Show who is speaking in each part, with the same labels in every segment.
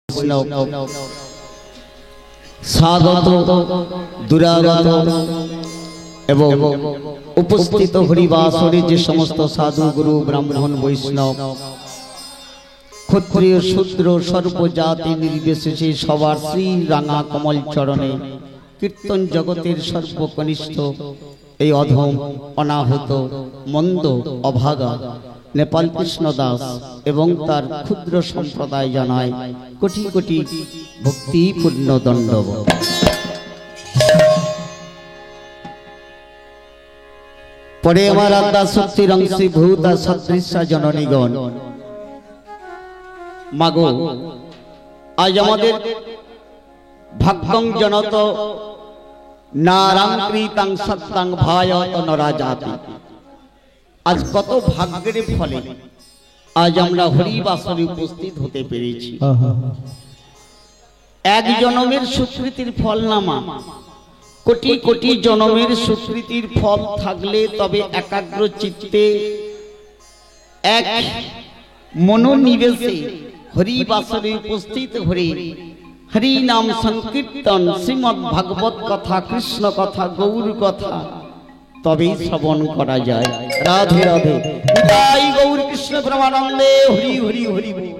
Speaker 1: বৈষ্ণব স্বাগত দুরাগত এবং উপস্থিত হরিবাসরে যে সমস্ত সাধু গুরু ব্রাহ্মণ বৈষ্ণব ক্ষত্রিয় শূদ্র সর্বজাতি নির্বিশেষে সবার শ্রী রাঙা কমল চরণে কীর্তন জগতের সর্বকনিষ্ঠ এই অধম অনাহত মন্দ অভাগা নেপাল কৃষ্ণ দাস এবং তার ক্ষুদ্র সম্প্রদায় জানায় কোটি কোটি ভক্তিপূর্ণ দণ্ডবত। পরে আমার আত্মা শক্তির অংশী ভূতা সদৃশা জননীগণ, মাগো আজ আমাদের ভাগ্যং জনত নারাং কৃতাং সত্তাং ভায়ত নরাজাতি। আজ কত ভাগ্যের ফলে আজ আমরা হরিবাসরে উপস্থিত হতে পেরেছি। এক জনমের সুকৃতির ফল নামা কোটি কোটি জনমের সুকৃতির ফল থাকলে তবে একাগ্র চিত্তে এক মনোনিবেশে হরিবাসরে উপস্থিত হয়ে হরি নাম সংকীর্তন শ্রীমদ্ ভাগবত কথা কৃষ্ণ কথা গৌর কথা তবেই শ্রবণ করা যায়। রাধে রাধে, জয় গৌর কৃষ্ণ প্রেমানন্দে, হরি হরি হরি হরি।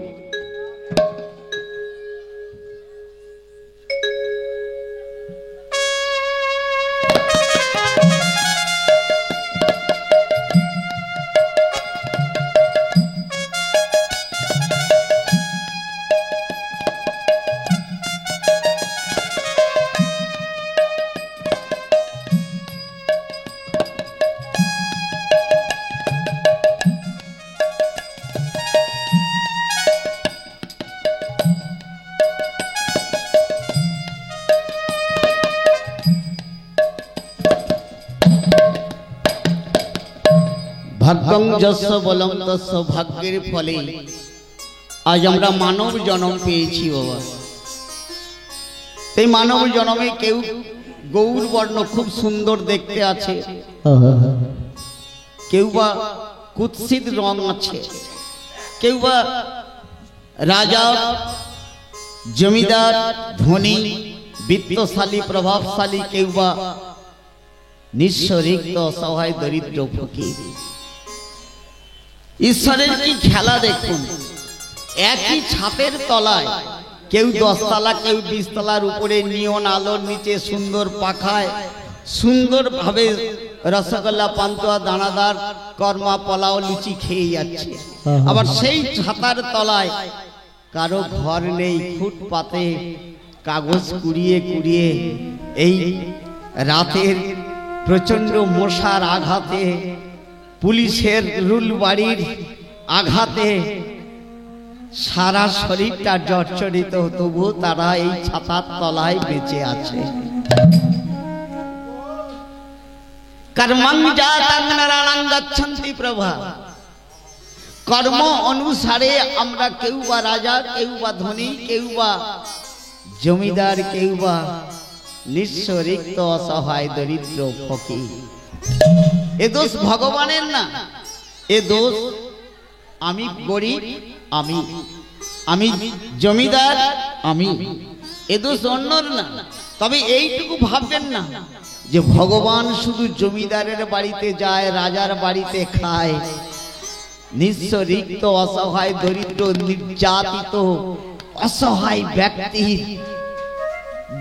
Speaker 1: ভাগ্যং যস্য বলং তস্য, ভাগ্যের ফলে আজ আমরা মানব জন্ম পেয়েছি বাবা। এই মানব জন্মে কেউ গৌর বর্ণ খুব সুন্দর দেখতে আছে, কেউ বা কুৎসিত রং আছে, কেউ বা রাজা জমিদার ধনী বিত্তশালী প্রভাবশালী, কেউ বা নিঃস্ব রিক্ত অসহায় দরিদ্র ফকির। ঈশ্বরের কি খেলা দেখুন, একই ছাদের তলায় কেউ 10 তলা কেউ 20 তলার উপরে নিয়ন আলোর নিচে সুন্দর পাখায় সুন্দর ভাবে রসগোল্লা পান্তুয়া দানাদার কর্মা পোলাও লুচি খেয়ে যাচ্ছে। আবার সেই ছাতার তলায় কারো ঘর নেই, ফুটপাতে কাগজ কুড়িয়ে কুড়িয়ে এই রাতের প্রচন্ড মশার আঘাতে পুলিশের রুল বাড়ির আঘাতে সারা শরীরটা জর্জরিত, তবু তারা এই ছাতার তলায় বেঁচে আছে। কর্মং জাতাং নরাণাং গচ্ছন্তি প্রভা, কর্ম অনুসারে আমরা কেউ বা রাজা, কেউ বা ধনী, কেউ বা জমিদার, কেউ বা নিঃস্ব রিক্ত অসহায় দরিদ্র ফকির। এ দোষ ভগবানের না, এ দোষ আমি গরিব, আমি জমিদার, এ দোষ অন্যর না। তবে এইটুকু ভাববেন না যে ভগবান শুধু জমিদারের বাড়িতে যায়, রাজার বাড়িতে খায়, নিঃস্ব রিক্ত অসহায় দরিদ্র নির্যাতিত অসহায় ব্যক্তির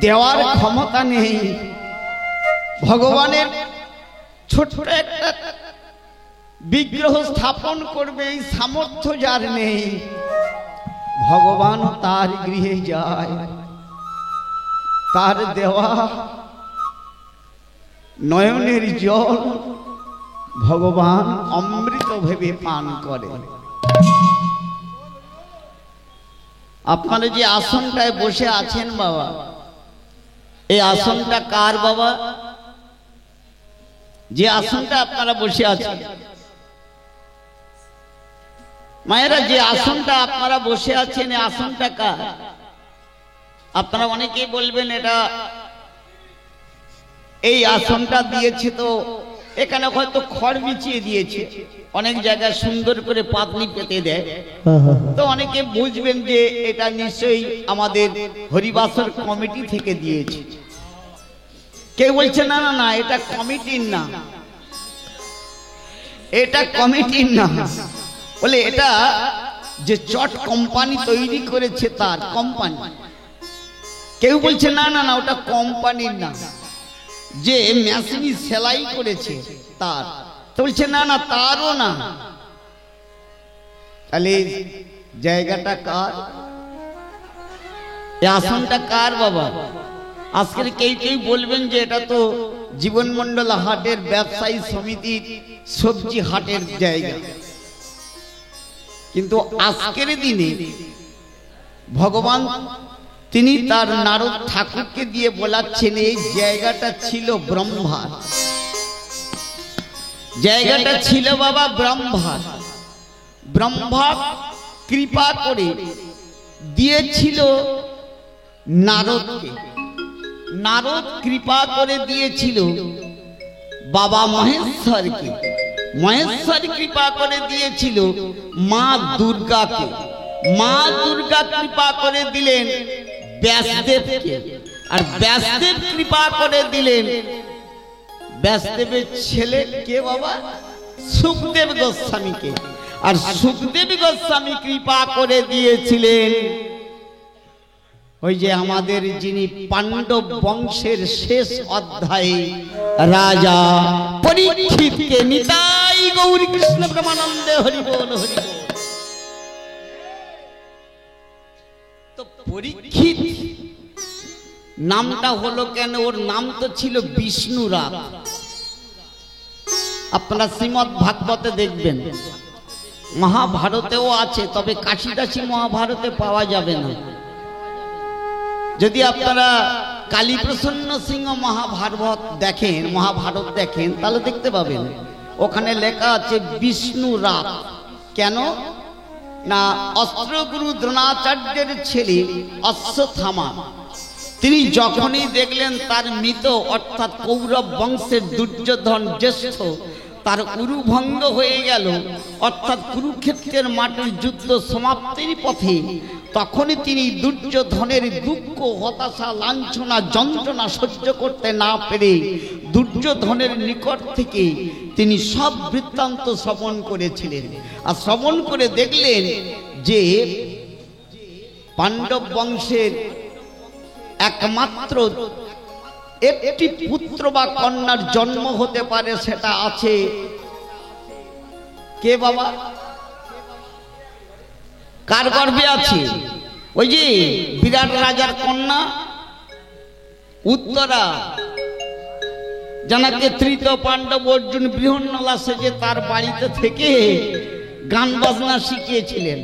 Speaker 1: দেওয়ার ক্ষমতা নেই। ভগবানের ছোট্ট একটা বিগ্রহ স্থাপন করবে এই সামর্থ্য যার নেই, ভগবান তার গৃহে যায়, তার দেওয়া নয়নের জল ভগবান অমৃত ভেবে পান করে। আপনারা যে আসনটায় বসে আছেন বাবা, এই আসনটা কার বাবা? যে আসনটা আপনারা বসে আছেন মায়েরা, যে আসনটা আপনারা বসে আছেন এই আসনটা কার? আপনারা অনেকেই বলবেন এটা এই আসনটা দিয়েছে তো এখানে হয়তো খড় বিছিয়ে দিয়েছে, অনেক জায়গায় সুন্দর করে পাতনি পেতে দেয়, তো অনেকে বুঝবেন যে এটা নিশ্চয়ই আমাদের হরিবাসর কমিটি থেকে দিয়েছে। কেউ বলছে না না না, এটা কমিটির না, এটা কমিটির না, বলে এটা যে চট কোম্পানি তৈরি করেছে তার কোম্পানি। কেউ বলছে না না না, ওটা কোম্পানির না, যে মেশিনি সেলাই করেছে তার। তো বলছে না না, তারও না। তাহলে জায়গাটা কার? এই আসনটা কার বাবা? আজকের কেউ কেউ বলবেন যে এটা তো জীবনমন্ডল হাটের ব্যবসায়ী সমিতির সবজি হাটের জায়গা, কিন্তু আজকের দিনে ভগবান তিনি তার নারদ ঠাকুরকে দিয়ে বলাচ্ছেন এই জায়গাটা ছিল ব্রহ্মার, জায়গাটা ছিল বাবা ব্রহ্মার। ব্রহ্মা কৃপা করে দিয়েছিল নারদকে, নারদ কৃপা করে দিয়েছিল বাবা মহেশ্বরকে, মহেশ্বর কৃপা করে দিয়েছিল মা দুর্গাকে, মা দুর্গা কৃপা করে দিলেন ব্যাসদেবকে, আর ব্যাসদেব কৃপা করে দিলেন ব্যাসদেবের ছেলে কে বাবা? সুখদেব গোস্বামীকে, আর সুখদেব গোস্বামী কৃপা করে দিয়েছিলেন ওই যে আমাদের যিনি পাণ্ডব বংশের শেষ অধ্যায়ে রাজা পরীক্ষিতকে। নিতাই গৌর কৃষ্ণ প্রেমানন্দে হরি বল হরি বল। তো পরীক্ষিত নামটা হলো কেন? ওর নাম তো ছিল বিষ্ণুরাত। আপনারা শ্রীমদ্ ভাগবতে দেখবেন, মহাভারতেও আছে, তবে কাশিদাসী মহাভারতে পাওয়া যাবে না। যদি আপনারা কালীপ্রসন্ন সিংহ মহাভারত দেখেন, মহাভারত দেখেন, তাহলে দেখতে পাবেন ওখানে লেখা আছে বিষ্ণুরাত। কেন না, অস্ত্রগুরু দ্রোণাচার্যের ছেলে অশ্বত্থামা তিনি যখনই দেখলেন তার মৃত অর্থাৎ কৌরব বংশের দুর্যোধন জ্যেষ্ঠ তার উরুভঙ্গ হয়ে গেল, অর্থাৎ কুরুক্ষেত্রের মাটির যুদ্ধ সমাপ্তির পথে, তখনই তিনি দুর্যোধনের দুঃখ, হতাশা, লাঞ্ছনা, যন্ত্রণা সহ্য করতে না পেরে দুর্যোধনের নিকট থেকে তিনি সব বৃত্তান্ত শ্রবণ করেছিলেন। আর শ্রবণ করে দেখলেন যে পাণ্ডব বংশের একমাত্র একটি পুত্র বা কন্যার জন্ম হতে পারে, সেটা আছে কে বাবা? কার গর্ভে আছে? ওই যে বিরাট রাজার কন্যা উত্তরা, জানাকে তৃতীয় পাণ্ডব অর্জুন বৃহন্নলা সেজে তার বাড়িতে থেকে গান বাজনা শিখিয়েছিলেন।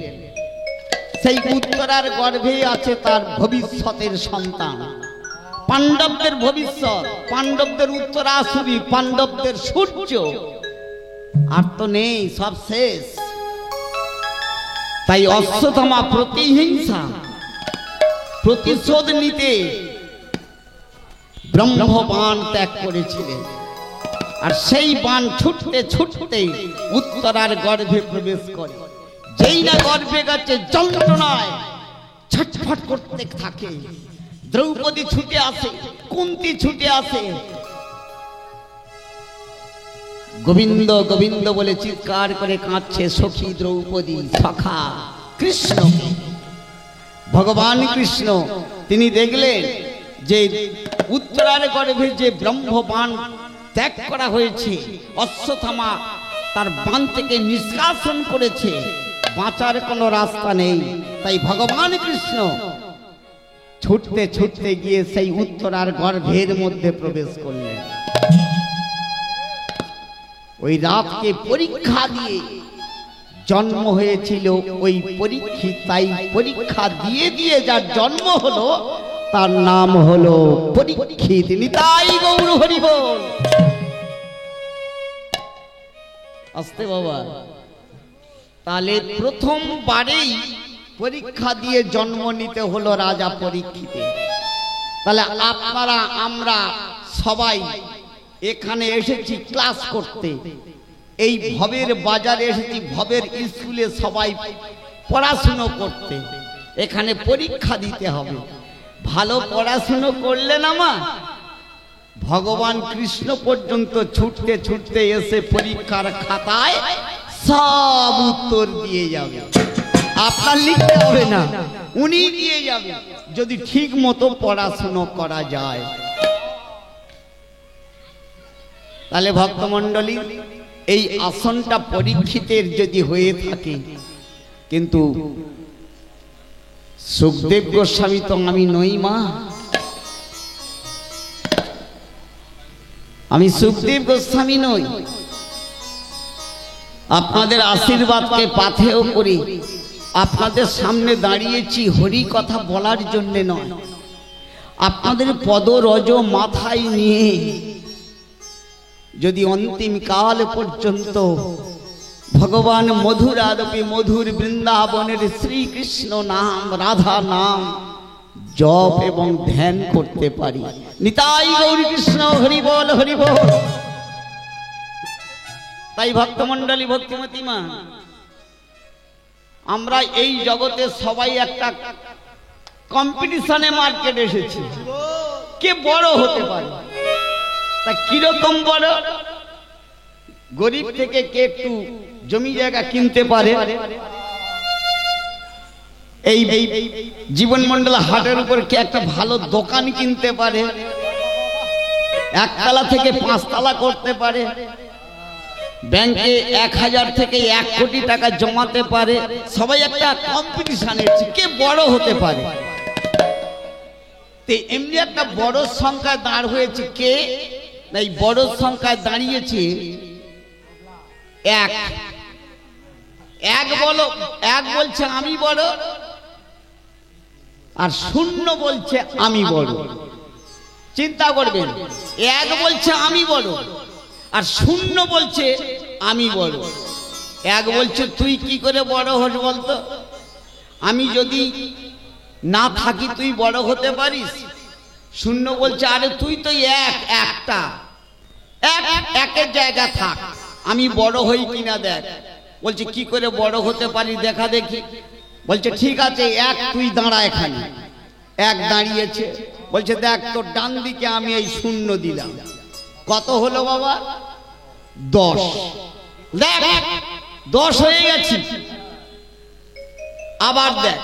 Speaker 1: সেই উত্তরার গর্ভে আছে তার ভবিষ্যতের সন্তান, পাণ্ডবদের ভবিষ্যৎ, পাণ্ডবদের উত্তরাসুরী, পাণ্ডবদের সূর্য। আর তো নেই, সব শেষ। তাই অশ্বত্থামা প্রতিহিংসা, প্রতিশোধ নিতে ব্রহ্মবাণ ত্যাগ করেছিলেন। আর সেই বাণ ছুটতে ছুটতে উত্তরার গর্ভে প্রবেশ করে। যেই না গর্ভে গেছে, যন্ত্রণায় ছটফট করতে থাকে। দ্রৌপদী ছুটে আসে, কুন্তী ছুটে আসে, গোবিন্দ গোবিন্দ বলে চিৎকার করে কাঁদছে সখী দ্রৌপদী, সখা কৃষ্ণ। ভগবান কৃষ্ণ তিনি দেখলেন যে উত্তরার গর্ভে যে ব্রহ্মবাণ ত্যাগ করা হয়েছে, অশ্বত্থামা তার বাণ থেকে নিষ্কাশন করেছে, বাঁচার কোনো রাস্তা নেই। তাই ভগবান কৃষ্ণ ছুটতে ছুটতে গিয়ে সেই উত্তরার গর্ভের মধ্যে প্রবেশ করলেন। ওই রাতকে পরীক্ষা দিয়ে জন্ম হয়েছিল ওই পরীক্ষিত। তাই পরীক্ষা দিয়ে দিয়ে যার জন্ম হলো তার নাম হলো পরীক্ষিত। নিতাই গৌর হরি বল। আস্তে বাবা। তাহলে প্রথমবারেই পরীক্ষা দিয়ে জন্ম নিতে হলো রাজা পরীক্ষিতে। তাহলে আপনারা আমরা সবাই এখানে এসেছি ক্লাস করতে, এই ভবের বাজারে এসেছি, ভবের স্কুলে সবাই পড়াশুনো করতে। এখানে পরীক্ষা দিতে হবে। ভালো পড়াশুনো করলে না মা, ভগবান কৃষ্ণ পর্যন্ত ছুটতে ছুটতে এসে পরীক্ষার খাতায় সব উত্তর দিয়ে যাবে। আপনার লিখতে হবে না, উনি দিয়ে যাবে, যদি ঠিক মতো পড়াশুনো করা যায়। তাহলে ভক্তমণ্ডলী, এই আসনটা পরীক্ষিতের যদি হয়ে থাকে, কিন্তু সুখদেব গোস্বামী তো আমি নই মা, আমি সুখদেব গোস্বামী নই। আপনাদের আশীর্বাদকে পাথেয় করে আপনাদের সামনে দাঁড়িয়েছি হরি কথা বলার জন্য নয়, আপনাদের পদরজ মাথায় নিয়ে যদি অন্তিম কাল পর্যন্ত ভগবান মধুর আরপে মধুর বৃন্দাবনের শ্রীকৃষ্ণ নাম, রাধা নাম জপ এবং ধ্যান করতে পারি। নিতাই গৌর কৃষ্ণ, হরি বল হরি বল। তাই ভক্তমণ্ডলী, ভক্তিমতী মা, আমরা এই জগতে সবাই একটা কম্পিটিশনে মার্কেট এসেছি, কে বড় হতে পারে। তা কিরকম বড়? গরিব থেকে কে একটু জমি জায়গা কিনতে পারে, এই জীবন মন্ডল হাটের উপর কে একটা ভালো দোকান কিনতে পারে, একতলা থেকে 5 তলা করতে পারে, ব্যাংকে 1000 থেকে 1 কোটি টাকা জমাতে পারে। সবাই একটা কম্পিটিশনে কে বড় হতে পারে। তো এমনি একটা বড় সংখ্যায় দাঁড় হয়েছে কে? এই বড় সংখ্যায় দাঁড়িয়েছে এক বলো, এক বলছে আমি বড়, আর 0 বলছে আমি বড়। চিন্তা করবেন, এক বলছে আমি বড় আর 0 বলছে আমি বড়। এক বলছে তুই কি করে বড় হস বলতো, আমি যদি না থাকি তুই বড় হতে পারিস। 0 বলছে আরে তুই তো একটা একের জায়গা থাক, আমি বড় হই কিনা দেখ। বলছে কি করে বড় হতে পারি দেখা দেখি। বলছে ঠিক আছে, তুই দাঁড়া এখানে। এক দাঁড়িয়েছে, বলছে দেখ তোর ডান দিকে আমি এই 0 দিলাম, কত হলো বাবা? 10। দেখ 10 হয়ে গেছি। আবার দেখ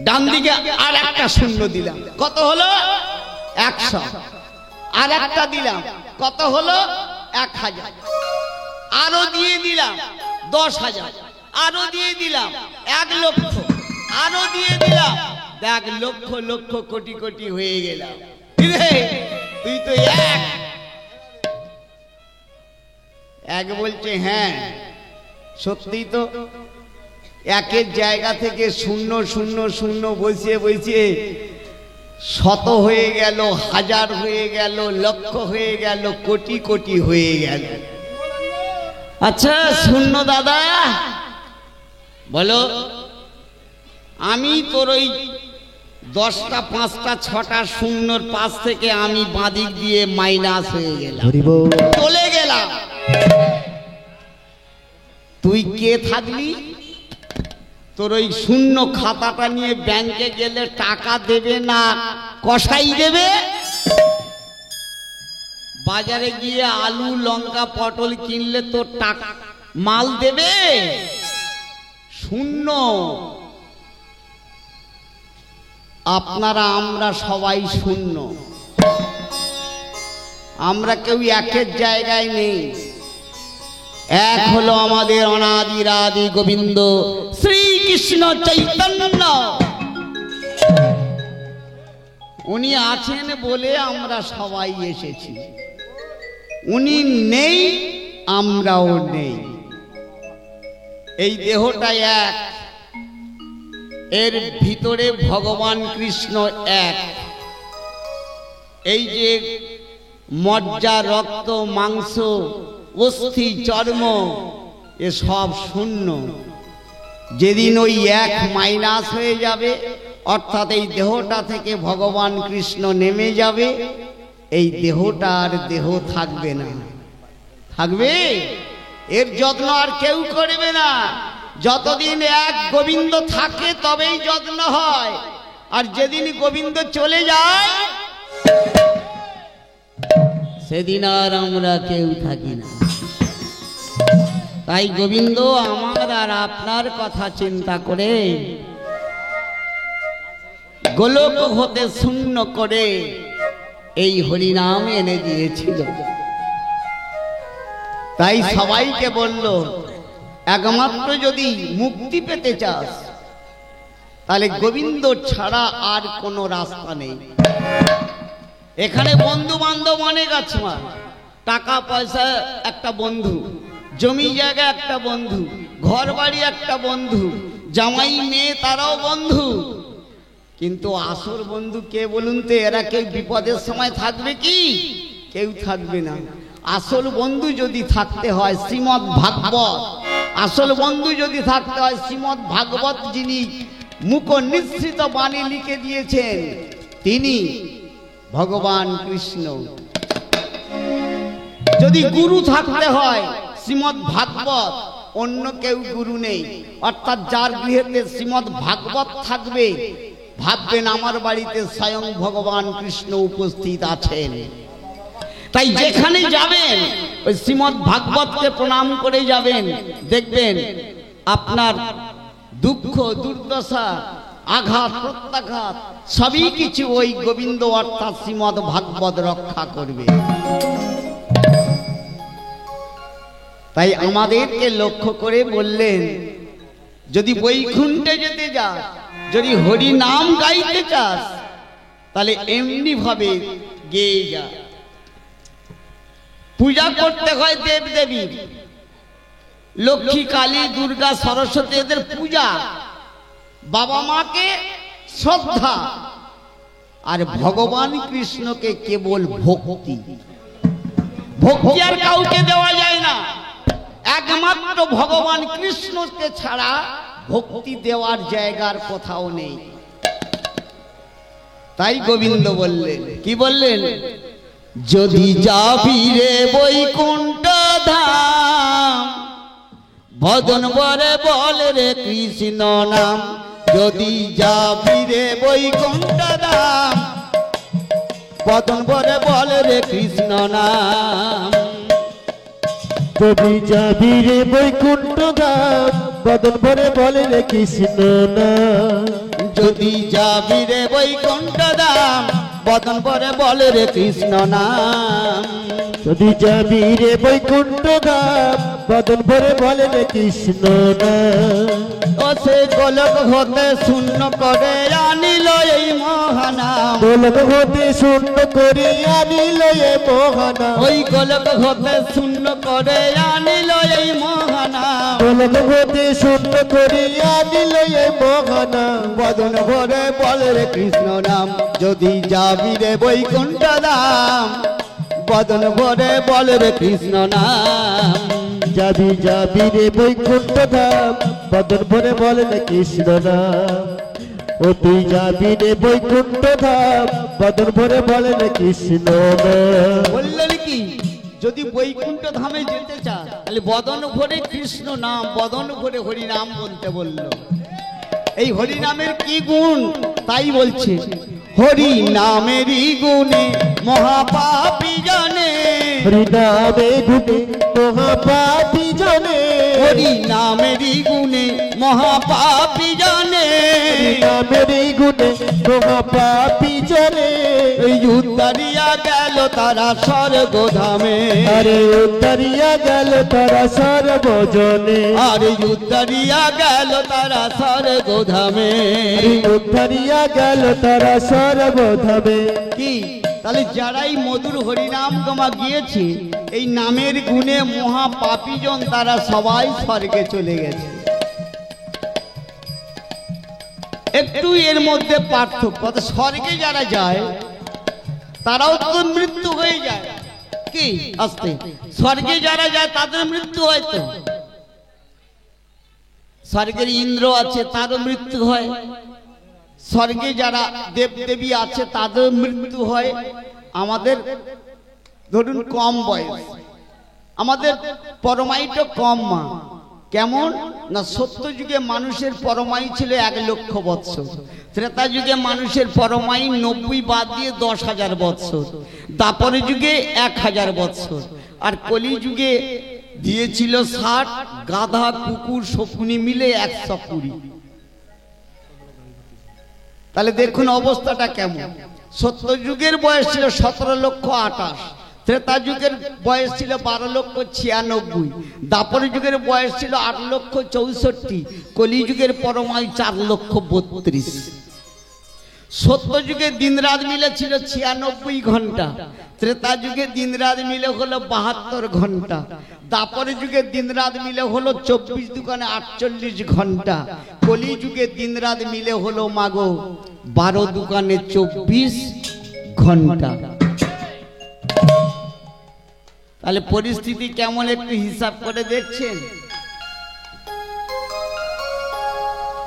Speaker 1: ডান দিকে আর একটা 0 দিলাম, কত হলো? 100। আর একটা দিলাম, কত হলো? 1000। আরো দিয়ে দিলাম 10,000, আরো দিয়ে দিলাম 1 লক্ষ, আরো দিয়ে দিলাম, দেখ লক্ষ লক্ষ কোটি কোটি হয়ে গেলাম। তুই তো এক বলছে হ্যাঁ সত্যি তো, একের জায়গা থেকে 0 0 0 বসিয়ে বসিয়ে 100 হয়ে গেল, 1000 হয়ে গেল, লক্ষ হয়ে গেল, কোটি কোটি হয়ে গেল। আচ্ছা 0 দাদা বলো, আমি তোর ওই 10টা 5টা 6টা 0-র পাশ থেকে আমি বাঁদিক দিয়ে মাইনাস হয়ে গেলাম, চলে গেলাম। তুই কে থাকলি? তোর ওই 0 খাতাটা নিয়ে ব্যাংকে গেলে টাকা দেবে না কসাই দেবে? বাজারে গিয়ে আলু লঙ্কা পটল কিনলে তোর টাকা মাল দেবে? 0। আপনারা আমরা সবাই 0, আমরা কেউ একের জায়গায় নেই। এক হলো আমাদের অনাদি আদি গোবিন্দ শ্রীকৃষ্ণ চৈতন্য, উনি আছেন বলে আমরা সবাই এসেছি। উনি নেই, আমরাও নেই। এই দেহটা এক, এর ভিতরে ভগবান কৃষ্ণ এক। এই যে মজ্জা রক্ত মাংস অস্থি চর্ম এ সব 0। যেদিন ওই 1 মাইনাস হয়ে যাবে, অর্থাৎ এই দেহটা থেকে ভগবান কৃষ্ণ নেমে যাবে, এই দেহটা আর দেহ থাকবে না। থাকবে? এর যত্ন আর কেউ করবে না। যতদিন এক গোবিন্দ থাকে তবেই যত্ন হয়, আর যেদিন গোবিন্দ চলে যায় সেদিন আর আমরা কেউ থাকি না। তাই গোবিন্দ আমার আর আপনার কথা চিন্তা করে গোলক হতে শূন্য করে এই হরিনাম এনে দিয়েছিল। তাই সবাইকে বলল, একমাত্র যদি মুক্তি পেতে চাস তাহলে গোবিন্দ ছাড়া আর কোনো রাস্তা নেই। এখানে বন্ধু বান্ধব অনেক আছে, টাকা পয়সা একটা বন্ধু, জমি জায়গা একটা বন্ধু, ঘর বাড়ি একটা বন্ধু, জামাই মেয়ে তারাও বন্ধু, কিন্তু আসল বন্ধু কে বলুন তো? এরা কেউ বিপদের সময় থাকবে কি? কেউ থাকবে না। আসল বন্ধু যদি থাকতে হয় শ্রীমদ্ ভাগবত, আসল বন্ধু যদি থাকতে হয় শ্রীমদ্ ভাগবত, যিনি মুখ নিঃসৃত বাণী লিখে দিয়েছেন তিনি ভগবান কৃষ্ণ। যদি গুরু থাকতে হয় শ্রীমদ্ ভাগবত, অন্য কেউ গুরু নেই। অর্থাৎ যার গৃহেতে শ্রীমদ্ ভাগবত থাকবে ভাববেন আমার বাড়িতে স্বয়ং ভগবান কৃষ্ণ উপস্থিত আছেন। তাই যেখানে যাবেন ওই শ্রীমদ্ ভাগবতকে প্রণাম করে যাবেন, দেখবেন আপনার দুঃখ দুর্দশা আঘাত প্রত্যাঘাত সবই কিছু ওই গোবিন্দ অর্থাৎ শ্রীমদ্ ভাগবত রক্ষা করবে। তাই আমাদেরকে লক্ষ্য করে বললেন, যদি বৈকুণ্ঠে যেতে যাস, যদি হরি নাম গাইতে চাস, তাহলে এমনি ভাবে গেয়ে যা। পূজা করতে হয় দেব দেবীর, লক্ষ্মী কালী দুর্গা সরস্বতী এদের পূজা, বাবা মাকে শ্রদ্ধা, আর ভগবান কৃষ্ণকে কেবল ভক্তি। ভক্তি আর কাউকে দেওয়া যায় না, একমাত্র ভগবান কৃষ্ণকে ছাড়া ভক্তি দেওয়ার জায়গার কোথাও নেই। তাই গোবিন্দ বললেন, কি বললেন? যদি যাবি রে বৈকুণ্ঠ ধাম, ভজন বরে বল রে কৃষ্ণ নাম। যদি যাবি রে বৈকুণ্ঠ ধাম, ভজন বরে বল রে কৃষ্ণ নাম।
Speaker 2: যদি যাবি রে বৈকুণ্ঠ ধাম, বদন ভরে বলে রে কৃষ্ণ নাম।
Speaker 1: যদি যাবি রে বৈকুণ্ঠ ধাম, বদন ভরে বল রে কৃষ্ণ নাম।
Speaker 2: যদি যাবি রে বৈকুণ্ঠ ধাম, বদন ভরে বলে রে কৃষ্ণ নাম।
Speaker 1: ও সে গোলক হতে শূন্য করে আনিল এই মহানাম।
Speaker 2: গোলক হতে শূন্য করে আনিল এ মহানাম।
Speaker 1: ওই গোলক হতে শূন্য করে আনিল এই মহানাম।
Speaker 2: গোলক হতে শূন্য করে আনিল এ মহানাম।
Speaker 1: বদন ভরে বল রে কৃষ্ণ নাম। যদি যাবি রে বৈকুণ্ঠ ধাম, বদন ভরে বল রে কৃষ্ণ নাম।
Speaker 2: যাবি যাবি রে বৈকুণ্ঠ ধাম, বদন ভরে বলে রে কৃষ্ণ নাম। ও তুই যাবি রে বৈকুণ্ঠ ধাম, বদন ভরে বলে রে কৃষ্ণ নাম।
Speaker 1: বললেন কি? যদি বৈকুণ্ঠ ধামে যেতে চাস তাহলে বদন ভরে কৃষ্ণ নাম, বদন ভরে হরি নাম বলতে বলল। এই হরি নামের কি গুণ তাই বলছে, হরি নামেরই গুণে মহাপাপী জানে।
Speaker 2: হরি নামে গুণে মহাপাপী জানে।
Speaker 1: হরি নামেরই গুণে মহাপাপী জানে।
Speaker 2: হরি নামেরই গুণে মহাপাপী জানে।
Speaker 1: এই উদ্ধারিয়া গেল তারা স্বর্গধামে।
Speaker 2: আরে উদ্ধারিয়া গেল তারা সর্বজনে।
Speaker 1: আরে উদ্ধারিয়া গেল তারা স্বর্গধামে।
Speaker 2: উদ্ধারিয়া গেল তারা সর্বধামে।
Speaker 1: কি তাহলে যারাই মধুর হরিনাম গমা গিয়েছে, এই নামের গুণে মহা পাপীজন তারা সবাই স্বর্গে চলে গেছে। একটু এর মধ্যে পার্থক্য, স্বর্গে যারা যায় তারাও তো মৃত্যু হয়ে যায়। কি আস্তে স্বর্গে যারা যায় তাদের মৃত্যু হয় তো। স্বর্গের ইন্দ্র আছে তারও মৃত্যু হয়, স্বর্গে যারা দেবদেবী আছে তাদের মৃত্যু হয়, আমাদের ধরুন কম বয়স, আমাদের পরমায়ুটা কম মা। কেমন না, সত্য যুগে মানুষের পরমায়ু ছিল 1 লক্ষ বৎসর, ত্রেতা যুগে মানুষের পরমায়ু 90 বাদ দিয়ে 10,000 বৎসর, দ্বাপর যুগে 1000 বৎসর, আর কলি যুগে দিয়েছিল 60, গাধা কুকুর শকুনি মিলে 120। তাহলে দেখুন অবস্থাটা কেমন। সত্য যুগের বয়স ছিল 17,28,000, ত্রেতা যুগের বয়স ছিল 12,96,000, দ্বাপর যুগের বয়স ছিল 8,64,000, কলি যুগের পরমায়ু 4,32,000। সত্য যুগে দিন রাত মিলে ছিল 96 ঘন্টা, ত্রেতা যুগে দিন রাত মিলে হলো 72 ঘন্টা, দ্বাপর যুগে দিন রাত মিলে হলো 24 দুগুণে 48 ঘন্টা, কলি যুগে দিন রাত মিলে হলো মাগো 12 দুগুণে 24 ঘন্টা। তাহলে পরিস্থিতি কেমন একটু হিসাব করে দেখছেন?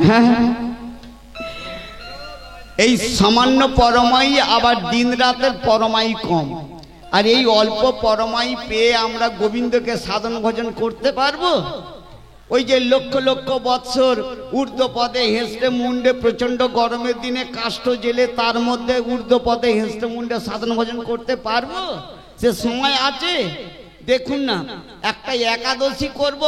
Speaker 1: হ্যাঁ, এই সামান্য পরমায়ু আবার দিন রাতের পরমায়ু কম, আর এই অল্প পরমায়ু পেয়ে আমরা গোবিন্দকে সাধন ভজন করতে পারবো? ওই যে লক্ষ লক্ষ বৎসর ঊর্ধ্ব পদে হেঁচড়ে মুন্ডে প্রচন্ড গরমের দিনে কাষ্ঠ জেলে তার মধ্যে ঊর্ধ্ব পদে হেঁচড়ে মুন্ডে সাধন ভজন করতে পারবো? সে সময় আছে? দেখুন না, একটা একাদশী করব,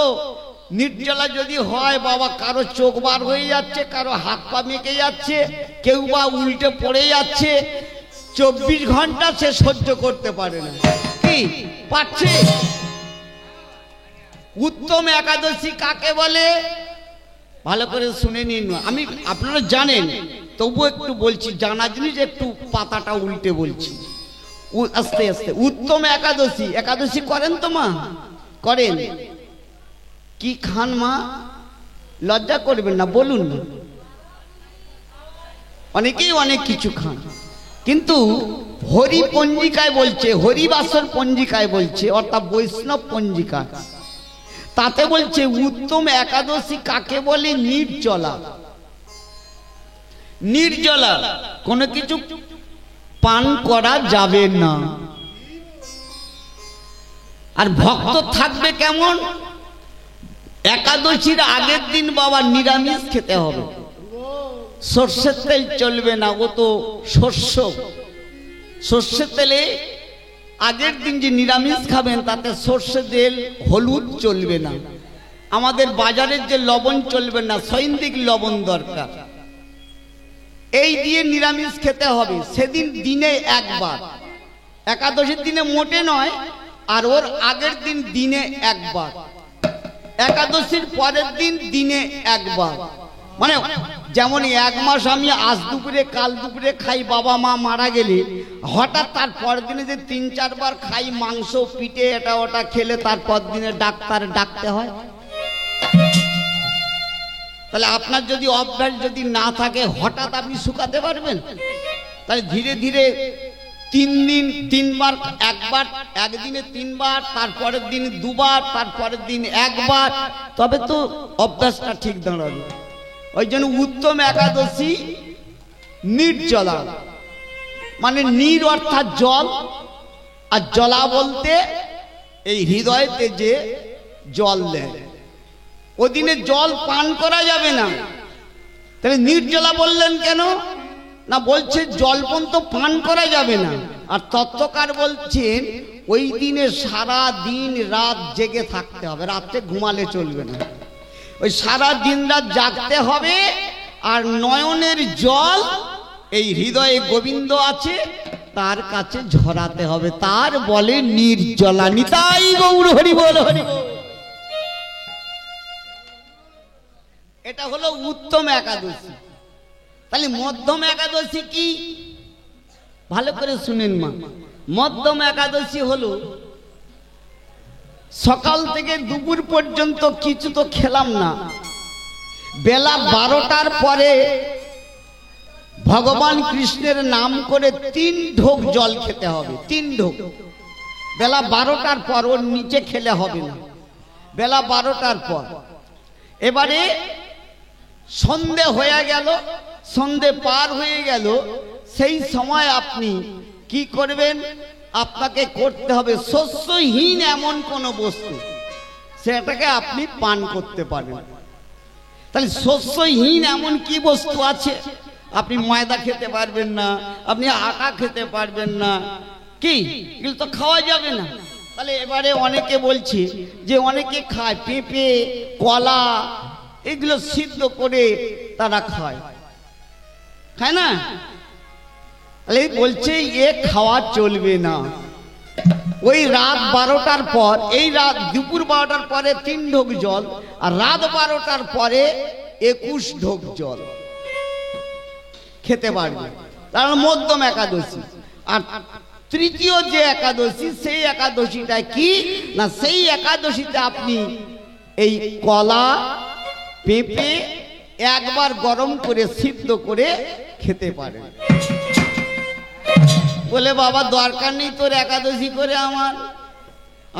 Speaker 1: নির্জলা যদি হয় বাবা, কারো চোখ বার হয়ে যাচ্ছে, কারো হাত পা মেকে যাচ্ছে, কেউ বা উল্টে পড়ে যাচ্ছে, 24 ঘন্টা সে সহ্য করতে পারে না। কি পাচ্ছে? উত্তম একাদশী কাকে বলে ভালো করে শুনে নিন। আমি আপনারা জানেন, তবু একটু বলছি, জানা জিনিস একটু পাতাটা উল্টে বলছি আস্তে আস্তে। উত্তম একাদশী, একাদশী করেন তো মা? করেন? কি খান মা? লজ্জা করবেন না, বলুন না। অনেকেই অনেক কিছু খান, কিন্তু হরি পঞ্জিকায় বলছে, হরিবাসর পঞ্জিকায় বলছে, অর্থাৎ বৈষ্ণব পঞ্জিকা, তাতে বলছে উত্তম একাদশী কাকে বলে? নির্জলা। নির্জলা, কোনো কিছু পান করা যাবে না। আর ভক্ত থাকবে কেমন? একাদশীর আগের দিন বাবা নিরামিষ খেতে হবে, সর্ষের তেল চলবে না, ও তো শস্য। সর্ষের তেলে আগের দিন যে নিরামিষ খাবেন তাতে সর্ষে তেল হলুদ চলবে না। আমাদের বাজারের যে লবণ চলবে না, সৈন্দিক লবণ দরকার। এই দিয়ে নিরামিষ খেতে হবে সেদিন দিনে একবার, একাদশীর দিনে মোটে নয়, আর ওর আগের দিন দিনে একবার, একাদশীর পরের দিন দিনে একবার। মানে যেমন 1 মাস আমি আজ দুপুরে কাল দুপুরে খাই, বাবা মা মারা গেলে হঠাৎ তার পরের দিনে যে 3-4 বার খাই মাংস পিঠে এটা ওটা খেলে, তারপর দিনে ডাক্তার ডাকতে হয়। তাহলে আপনার যদি অভ্যাস যদি না থাকে, হঠাৎ আপনি শুকাতে পারবেন? তাহলে ধীরে ধীরে 3 দিন 3 বার, একবার, একদিনে 3 বার, তারপরের দিন 2 বার, তারপরের দিন 1 বার, তবে তো অভ্যাসটা ঠিক দাঁড়াবে। ওই জন্য উত্তম একাদশী নির্জলা, মানে নির অর্থাৎ জল, আর জলা বলতে এই হৃদয়তে যে জল দেয়, ওদিনে জল পান করা যাবে না। তাহলে নির্জলা বললেন কেন? না বলছে জলপন তো পান করা যাবে না। আর তত্ত্বকার বলছেন ওই দিনে সারা দিন রাত জেগে থাকতে হবে, রাত্রে ঘুমালে চলবে না, ওই সারা দিন রাত জাগতে হবে। আর নয়নের জল এই হৃদয়ে গোবিন্দ আছে তার কাছে ঝরাতে হবে, তার বলে নির্জলা। নিতাই গৌর হরি বল, হরি বল। এটা হলো উত্তম একাদশী। তাহলে মধ্যম একাদশী কি? ভালো করে শুনেন মা। মধ্যম একাদশী হলো সকাল থেকে দুপুর পর্যন্ত কিছু তো খেলাম না, বেলা 12টার পরে ভগবান কৃষ্ণের নাম করে 3 ঢোক জল খেতে হবে, 3 ঢোক। বেলা 12টার পর, ওর নিচে খেলে হবে না, বেলা 12টার পর। এবারে সন্ধে হয়ে গেল, সন্ধে পার হয়ে গেল, সেই সময় আপনি কি করবেন? আপনাকে করতে হবে শস্যহীন এমন কোন বস্তু, সেটাকে আপনি পান করতে পারেন। তাহলে শস্যহীন এমন কি বস্তু আছে? আপনি ময়দা খেতে পারবেন না, আপনি আটা খেতে পারবেন না, কি এগুলো তো খাওয়া যাবে না। তাহলে এবারে অনেকে বলছে যে অনেকে খায় পেঁপে, কলা, এগুলো সিদ্ধ করে তারা খায়, খায় না? তাহলে বলছে এ খাওয়া চলবে না। ওই রাত 12টার পর, এই রাত দুপুর 12টার পরে 3 ঢোক জল, আর রাত 12টার পরে 21 ঢোক জল খেতে পারবে। তার মধ্যম একাদশী। আর তৃতীয় যে একাদশী, সেই একাদশীটা কি না, সেই একাদশীতে আপনি এই কলা, পেঁপে একবার গরম করে সিদ্ধ করে খেতে পারেন। বলে বাবা দরকার নেই তোর একাদশী করে,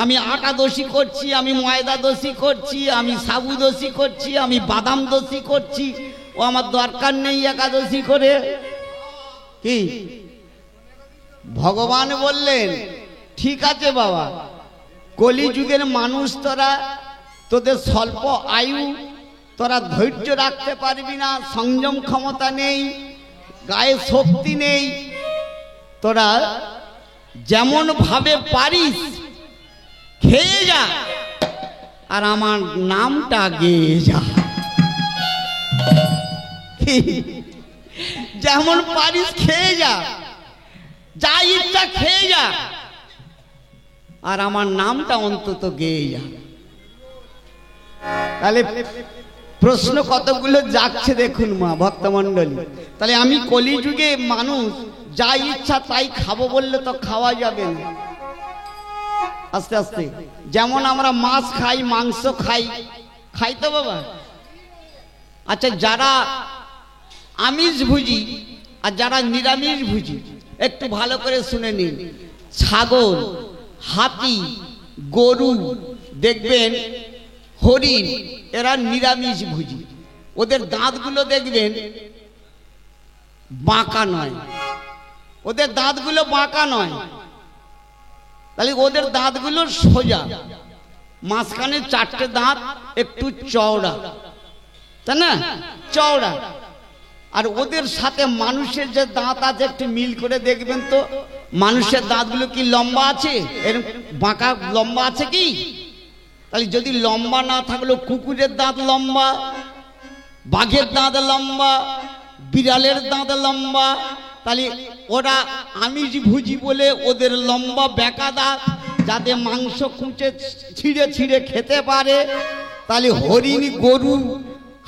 Speaker 1: আমি আটা দোষী করছি, আমি ময়দা দোষী করছি, আমি সাবু দোষী করছি, আমি বাদাম দোষী করছি, ও আমার দরকার নেই একাদশী করে। কি ভগবান বললেন ঠিক আছে বাবা, কলিযুগের মানুষ তোরা, তোদের স্বল্প আয়ু, তোরা ধৈর্য রাখতে পারবি না, সংযম ক্ষমতা নেই, গায়ে শক্তি নেই, তোরা যেমন ভাবে পারিস খেয়ে যা, আর আমার নামটা গেয়ে যা। যেমন পারিস খেয়ে যা, যা ইচ্ছা খেয়ে যা, আর আমার নামটা অন্তত গেয়ে যা। তাহলে প্রশ্ন কতগুলো যাচ্ছে দেখুন মা ভক্তমণ্ডলী। তাহলে আমি কলিযুগে মানুষ যা ইচ্ছা তাই খাবো বললে তো খাওয়া যাবে না। আস্তে আস্তে যেমন আমরা মাছ খাই, মাংস খাই, খাই তো বাবা। আচ্ছা, যারা আমিষ ভুজি আর যারা নিরামিষ ভুজি একটু ভালো করে শুনে নিন। ছাগল, হাতি, গরু, দেখবেন হরিণ, এরা নিরামিষ ভুজি। ওদের দাঁতগুলো দেখবেন বাঁকা নয়, ওদের দাঁতগুলো বাঁকা নয়, তাহলে ওদের দাঁতগুলো সোজা, মাঝখানে 4টে দাঁত একটু চওড়া, তাই না, চওড়া। আর ওদের সাথে মানুষের যে দাঁত আছে একটু মিল করে দেখবেন তো, মানুষের দাঁতগুলো কি লম্বা আছে, এরকম বাঁকা লম্বা আছে কি? তাহলে যদি লম্বা না থাকলেও কুকুরের দাঁত লম্বা, বাঘের দাঁত লম্বা, বিড়ালের দাঁত লম্বা, তাহলে ওরা আমিষ ভুজি বলে ওদের লম্বা বেঁকা দাঁত, যাতে মাংস কুঁচে ছিঁড়ে ছিঁড়ে খেতে পারে। তাহলে হরিণ, গরু,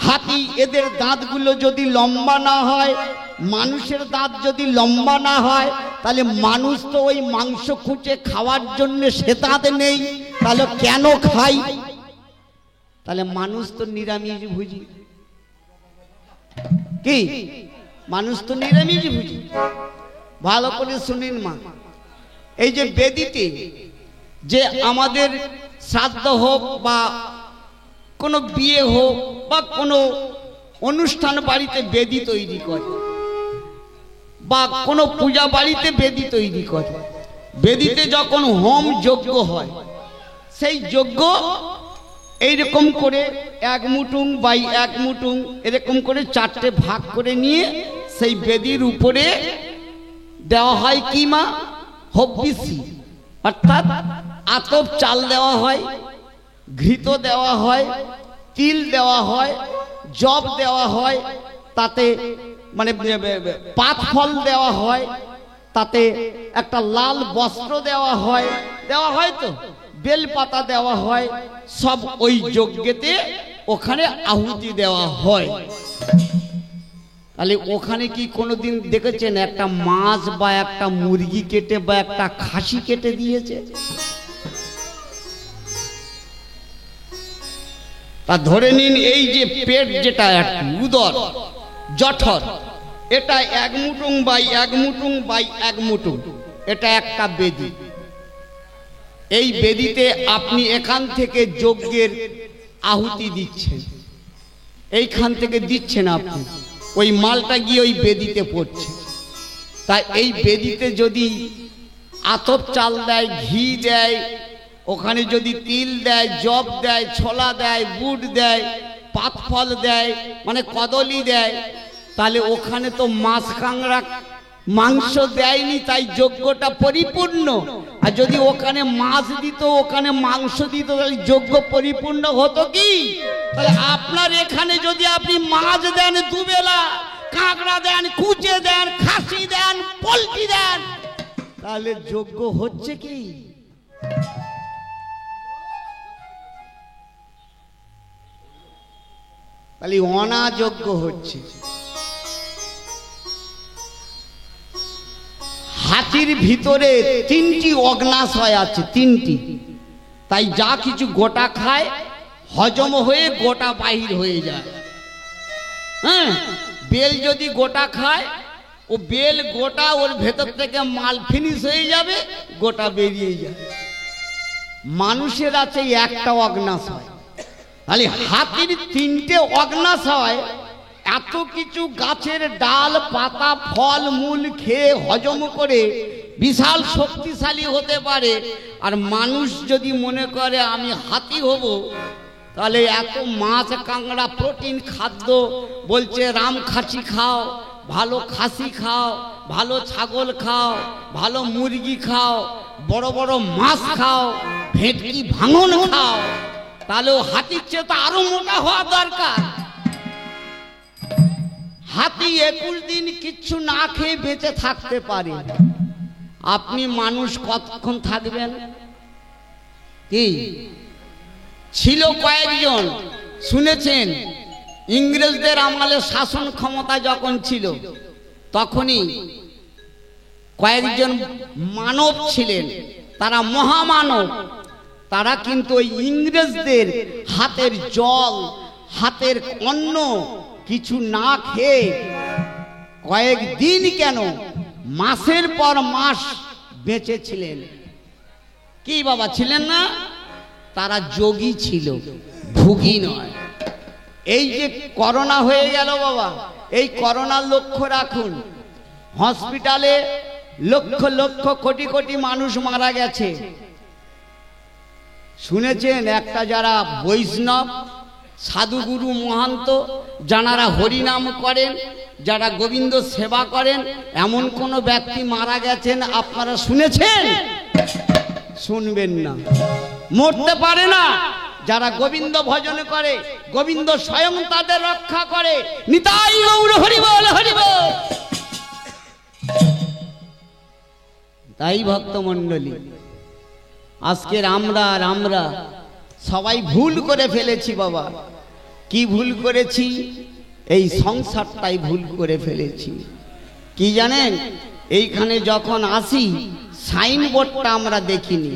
Speaker 1: হাতি, এদের দাঁতগুলো যদি লম্বা না হয়, মানুষের দাঁত যদি লম্বা না হয়, তাহলে মানুষ তো ওই মাংস কুঁচে খাওয়ার জন্য সে দাঁত নেই, তাহলে কেন খাই? তাহলে মানুষ তো নিরামিষ ভুজি। কি মানুষ তো নিরামিষ ভুজি। ভালো করে শুনিন মা, এই যে বেদিতে যে আমাদের শ্রাদ্ধ হোক বা কোনো বিয়ে হোক বা কোনো অনুষ্ঠান বাড়িতে বেদি তৈরি করে, বা কোনো পূজা বাড়িতে বেদি তৈরি করে, বেদিতে যখন হোম যজ্ঞ হয়, সেই যজ্ঞ এইরকম করে 1 মুঠুং বাই 1 মুঠুং এরকম করে 4টে ভাগ করে নিয়ে সেই বেদির উপরে দেওয়া হয় কি মা? হব্বিসি, অর্থাৎ আতপ চাল দেওয়া হয়, ঘৃত দেওয়া হয়, তিল দেওয়া হয়, জব দেওয়া হয়, তাতে মানে পাত ফল দেওয়া হয়, তাতে একটা লাল বস্ত্র দেওয়া হয়, তো বেলপাতা দেওয়া হয়, সব ওই যজ্ঞেতে ওখানে আহুতি দেওয়া হয়। তাহলে ওখানে কি কোনোদিন দেখেছেন একটা মাছ বা একটা মুরগি কেটে বা একটা খাসি কেটে দিয়েছে? তা ধরে নিন এই যে পেট, যেটা উদর, জঠর, এটা 1 মুঠুং বাই 1 মুঠুং বাই 1 মুঠুং, এটা একটা বেদি। এই বেদিতে আপনি এখান থেকে যজ্ঞের আহুতি দিচ্ছেন, এইখান থেকে দিচ্ছেন আপনি, ওই মালটা গিয়ে ওই বেদিতে পড়ছে। তাই এই বেদিতে যদি আতপ চাল দেয়, ঘি দেয়, ওখানে যদি তিল দেয়, জব দেয়, ছোলা দেয়, বুট দেয়, পাত ফল দেয়, মানে কদলি দেয়, তাহলে ওখানে তো মাছ কাঁকড়া মাংস দেয়নি, তাই যজ্ঞটা পরিপূর্ণ। আর যদি ওখানে মাছ দিত, ওখানে মাংস দিত, তাহলে যজ্ঞ পরিপূর্ণ হতো কি? তাহলে আপনার এখানে যদি আপনি মাছ দেন দুবেলা, কাঁকড়া দেন, কুচে দেন, খাসি দেন, পোলট্রি দেন, তাহলে যজ্ঞ হচ্ছে কি? তাহলে অনাযজ্ঞ হচ্ছে। হাতির ভিতরে 3টি অগ্নাশয় আছে, 3টি। তাই যা কিছু গোটা খায় হজম হয়ে গোটা বাহির হয়ে যায়। হ্যাঁ, বেল যদি গোটা খায়, ও বেল গোটা, ওর ভেতর থেকে মাল ফিনিশ হয়ে যাবে, গোটা বেরিয়ে যাবে। মানুষের আছে একটা অগ্নাশয়, তাহলে হাতির 3টে অগ্নাশয় এত কিছু গাছের ডাল পাতা ফল মূল খেয়ে হজম করে বিশাল শক্তিশালী হতে পারে। আর মানুষ যদি মনে করে আমি হাতি হব, তাহলে এত মাছ কাঁকড়া প্রোটিন খাদ্য বলছে, রাম খাসি খাও, ভালো খাসি খাও, ভালো ছাগল খাও, ভালো মুরগি খাও, বড় বড় মাছ খাও, ভেটকি ভাঙন খাও, তাহলে ও হাতির চেয়ে তো আরো মোটা হওয়া দরকার। হাতি 21 দিন কিচ্ছু না খেয়ে বেঁচে থাকতে পারে, আপনি মানুষ কতক্ষণ থাকবেন? কি ছিল কয়েকজন শুনেছেন, ইংরেজদের আমলে শাসন ক্ষমতা যখন ছিল, তখনই কয়েকজন মানব ছিলেন, তারা মহামানব। তারা কিন্তু ওই ইংরেজদের হাতের জল, হাতের অন্ন কিছু না খেয়ে কয়েকদিন কেন, মাসের পর মাস বেঁচে ছিলেন। কি বাবা ছিলেন না? তারা যোগী ছিল, ভোগী নয়। এই যে করোনা হয়ে গেল বাবা, এই করোনার লক্ষ্য রাখুন, হসপিটালে লক্ষ লক্ষ কোটি কোটি মানুষ মারা গেছে। শুনেছেন একটা যারা বৈষ্ণব সাধুগুরু মহান্ত, যারা হরিনাম করেন, যারা গোবিন্দ সেবা করেন, এমন কোন ব্যক্তি মারা গেছেন আপনারা শুনেছেন? শুনবেন না, মরতে পারে না। যারা গোবিন্দ ভজন করে, গোবিন্দ স্বয়ং তাদের রক্ষা করে। নিতাই গৌর হরি বল, হরি বল। তাই ভক্তমণ্ডলী, আজকের আমরা সবাই ভুল করে ফেলেছি বাবা। কি ভুল করেছি? এই সংসারটাই ভুল করে ফেলেছি। কি জানেন, এইখানে যখন আসি সাইনবোর্ডটা আমরা দেখিনি।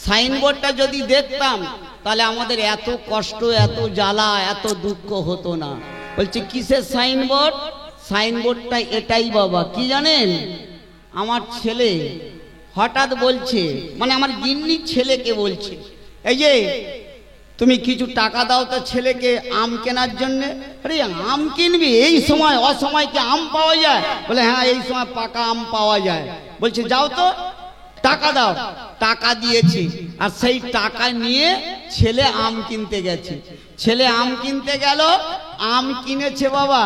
Speaker 1: সাইনবোর্ডটা যদি দেখতাম তাহলে আমাদের এত কষ্ট, এত জ্বালা, এত দুঃখ হতো না। বলছে কিসের সাইনবোর্ড? সাইনবোর্ডটা এটাই বাবা। কি জানেন, আমার ছেলে হঠাৎ বলছে, মানে আমার গিন্নির ছেলেকে বলছে, এই যে তুমি কিছু টাকা দাও তো ছেলেকে আম কেনার জন্য। আরে আম কিনবি? এই সময় অসময় কি আম পাওয়া যায়? বলে হ্যাঁ, এই সময় পাকা আম পাওয়া যায়। বলছে যাও তো টাকা দাও। টাকা দিয়েছি, আর সেই টাকা নিয়ে ছেলে আম কিনতে গেছে। ছেলে আম কিনতে গেল, আম কিনেছে বাবা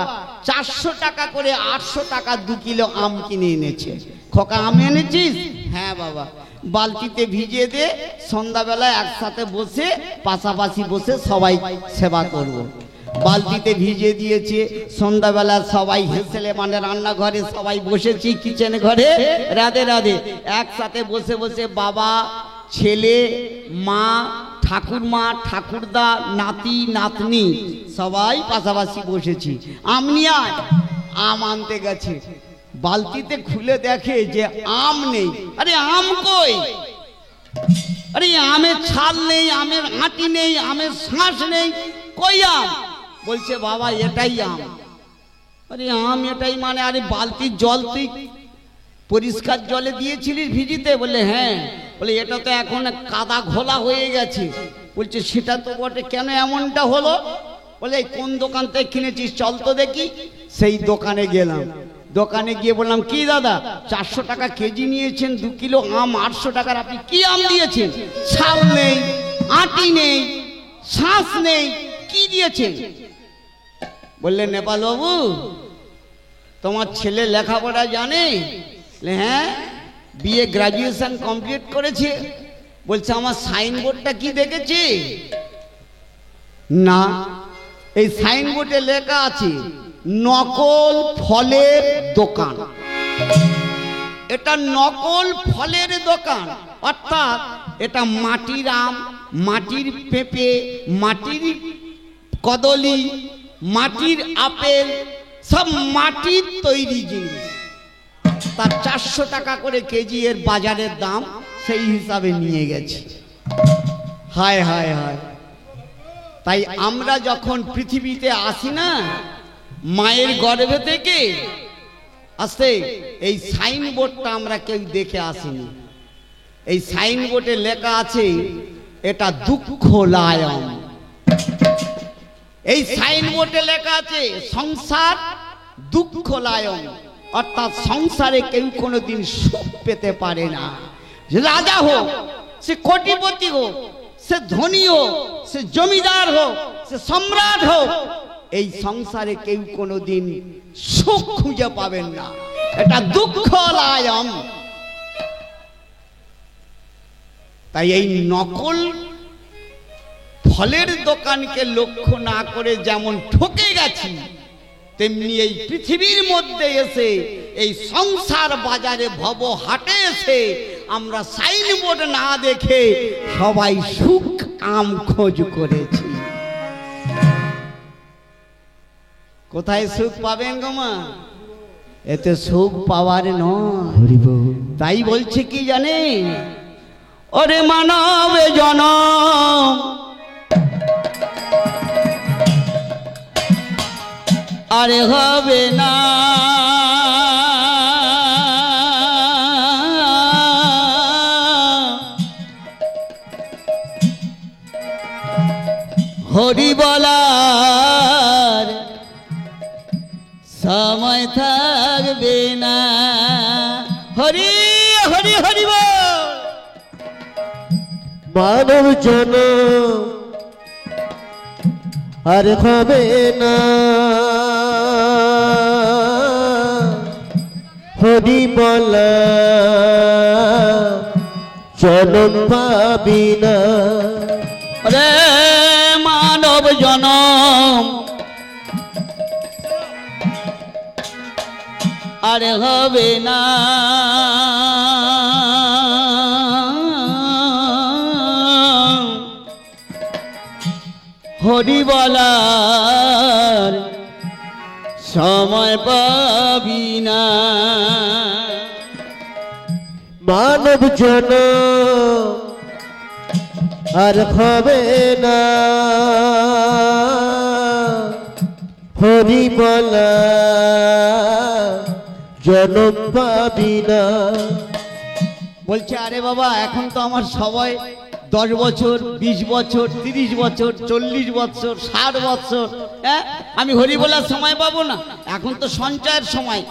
Speaker 1: 400 টাকা করে, 800 টাকা 2 কিলো আম কিনে এনেছে। খোকা আম এনেছিস? হ্যাঁ বাবা। বালতিতে ভিজিয়ে দে, সন্ধ্যাবেলা একসাথে বসে পাশাপাশি বসে সবাই সেবা করব। বালতিতে ভিজিয়ে দিয়েছে। সন্ধ্যাবেলা সবাই হেসেলে, মানে রান্নাঘরে সবাই বসেছি, কিচেন ঘরে রাধে রাধে একসাথে বসে বসে বাবা, ছেলে, মা, ঠাকুরমা, ঠাকুরদা, নাতি নাতনি সবাই পাশাপাশি বসেছি। আম নিয়ে আয়। আম আনতে গেছে, বালতিতে খুলে দেখে যে আম নেই। আরে আম কই? আরে আমের ছাল নেই, আমের আঁটি নেই, আমের শাঁস নেই, কই আম? বলছে বাবা এটাই আম। আরে আম এটাই মানে? আরে বালতির জল তুই পরিষ্কার জলে দিয়েছিলিস ভিজিতে? বলে হ্যাঁ। বলে এটা তো এখন কাদা ঘোলা হয়ে গেছে। বলছে সেটা তো বটে, কেন এমনটা হলো? বলে কোন দোকান থেকে কিনেছিস চল তো দেখি। সেই দোকানে গেলাম, দোকানে গিয়ে বললাম, কি দাদা 400 টাকা কেজি নিয়েছেন, 2 কিলো আম 800 টাকার, আপনি কি আম দিয়েছেন? ছাল নেই, আটি নেই, শ্বাস নেই, কি দিয়েছেন? বললেন, নেপাল বাবু তোমার ছেলে লেখাপড়া জানে? হ্যাঁ, বিএ গ্রাজুয়েশন কমপ্লিট করেছে। বলছে, আমার সাইনবোর্ডটা কি দেখেছে? না, এই সাইনবোর্ডে লেখা আছে নকল ফলের দোকান। এটা নকল ফলের দোকান, অর্থাৎ এটা মাটির আম, মাটির পেঁপে, মাটির কদলি, মাটির আপেল, সব মাটির তৈরি জিনিস। তার 400 টাকা করে কেজি এর বাজারের দাম, সেই হিসাবে নিয়ে গেছে। হায় হায় হায়। তাই আমরা যখন পৃথিবীতে আসি না, মায়ের গর্ভে থেকে আসতে, এই সাইনবোর্ডটা আমরা কেউ দেখে আসিনি। এই সাইনবোর্ডে লেখা আছে এটা দুঃখলায়ম। এই সাইনবোর্ডে লেখা আছে সংসার দুঃখলায়ম, অর্থাৎ সংসারে কেউ কোনোদিন সুখ পেতে পারে না। রাজা হোক, সে কোটিপতি হোক, সে ধনী হোক, সে জমিদার হোক, সে সম্রাট হোক, এই সংসারে কেউ কোনোদিন সুখ খুঁজে পাবেন না। এটা দুঃখলায়ম। তাই এই নকল ফলের দোকানকে লক্ষ্য না করে যেমন ঠকে গেছি, তেমনি এই পৃথিবীর মধ্যে এসে, এই সংসার বাজারে ভব হাটে এসে আমরা সাইনবোর্ড না দেখে সবাই সুখ কাম খোঁজ করেছি। কোথায় সুখ পাবেন গো মা? এতে সুখ পাওয়ার নয়। তাই বলছে কি জানে, ওরে মানব জনম আরে হবে না, হরি বলার সময় থাকবে না। হরি হরি হরি বল।
Speaker 2: মানব জনম আর হবে না, হরি বলা জনম পাবি না।
Speaker 1: রে মানব জনম আর হবে না, হরি বলার সময় পাবি না।
Speaker 2: মানব জনম আর হবে না, হরি বলা জনম পাবি না।
Speaker 1: বলছে, আরে বাবা, এখন তো আমার সবাই 10 বছর, 20 বছর, 30 বছর, 40 বছর, 60 বছর, হ্যাঁ, আমি হরি বলার সময় পাবো না? এখন তো সঞ্চয়ের সময়,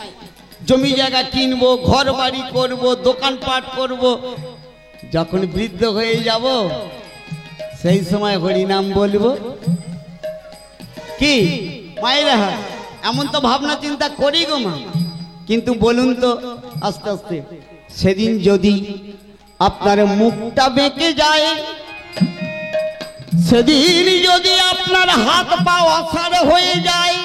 Speaker 1: জমি জায়গা কিনবো, ঘর বাড়ি করবো, দোকানপাট করবো। যখন বৃদ্ধ হয়ে যাব, সেই সময় হরি নাম বলবো। কি মায়েরা, এমন তো ভাবনা চিন্তা করি গো মা। কিন্তু বলুন তো, আস্তে আস্তে সেদিন যদি আপনার মুখটা বেঁকে যায়, সেদিন যদি আপনার হাত পা অসাড় হয়ে যায়,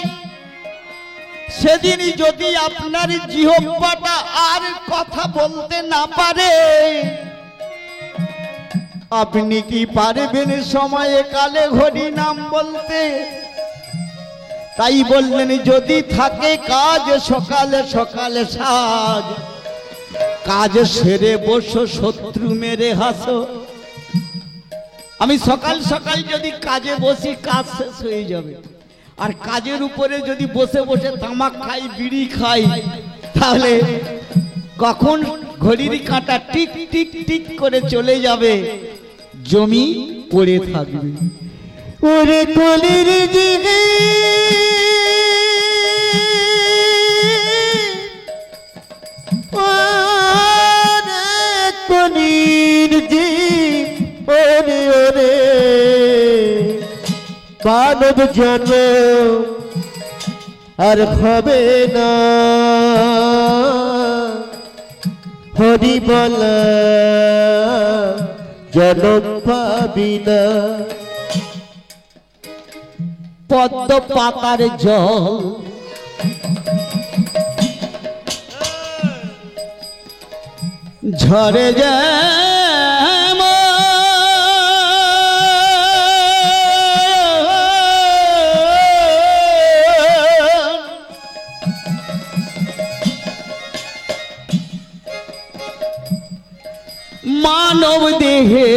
Speaker 1: সেদিন যদি আপনার জিহ্বাটা আর কথা বলতে না পারে, আপনি কি পারবেন সময়ে কালে হরি নাম বলতে? তাই বললেন, যদি থাকে কাজ সকালে সকালে সাজ, কাজ সেরে বসো শত্রু মেরে হাসো। আমি সকাল সকাল যদি কাজে বসি, কাজ শেষ হয়ে যাবে। আর কাজের উপরে যদি বসে বসে তামাক খাই, বিড়ি খাই, তাহলে কখন ঘড়ির কাঁটা টিক টিক টিক করে চলে যাবে, জমি পড়ে থাকবে।
Speaker 2: ওরে কলির দিকে মানব জন্ম আর হবে না, হরি বলা জনম পাবি না।
Speaker 1: পদ্ম পাতার জল ঝরে যেমন মানব দেহে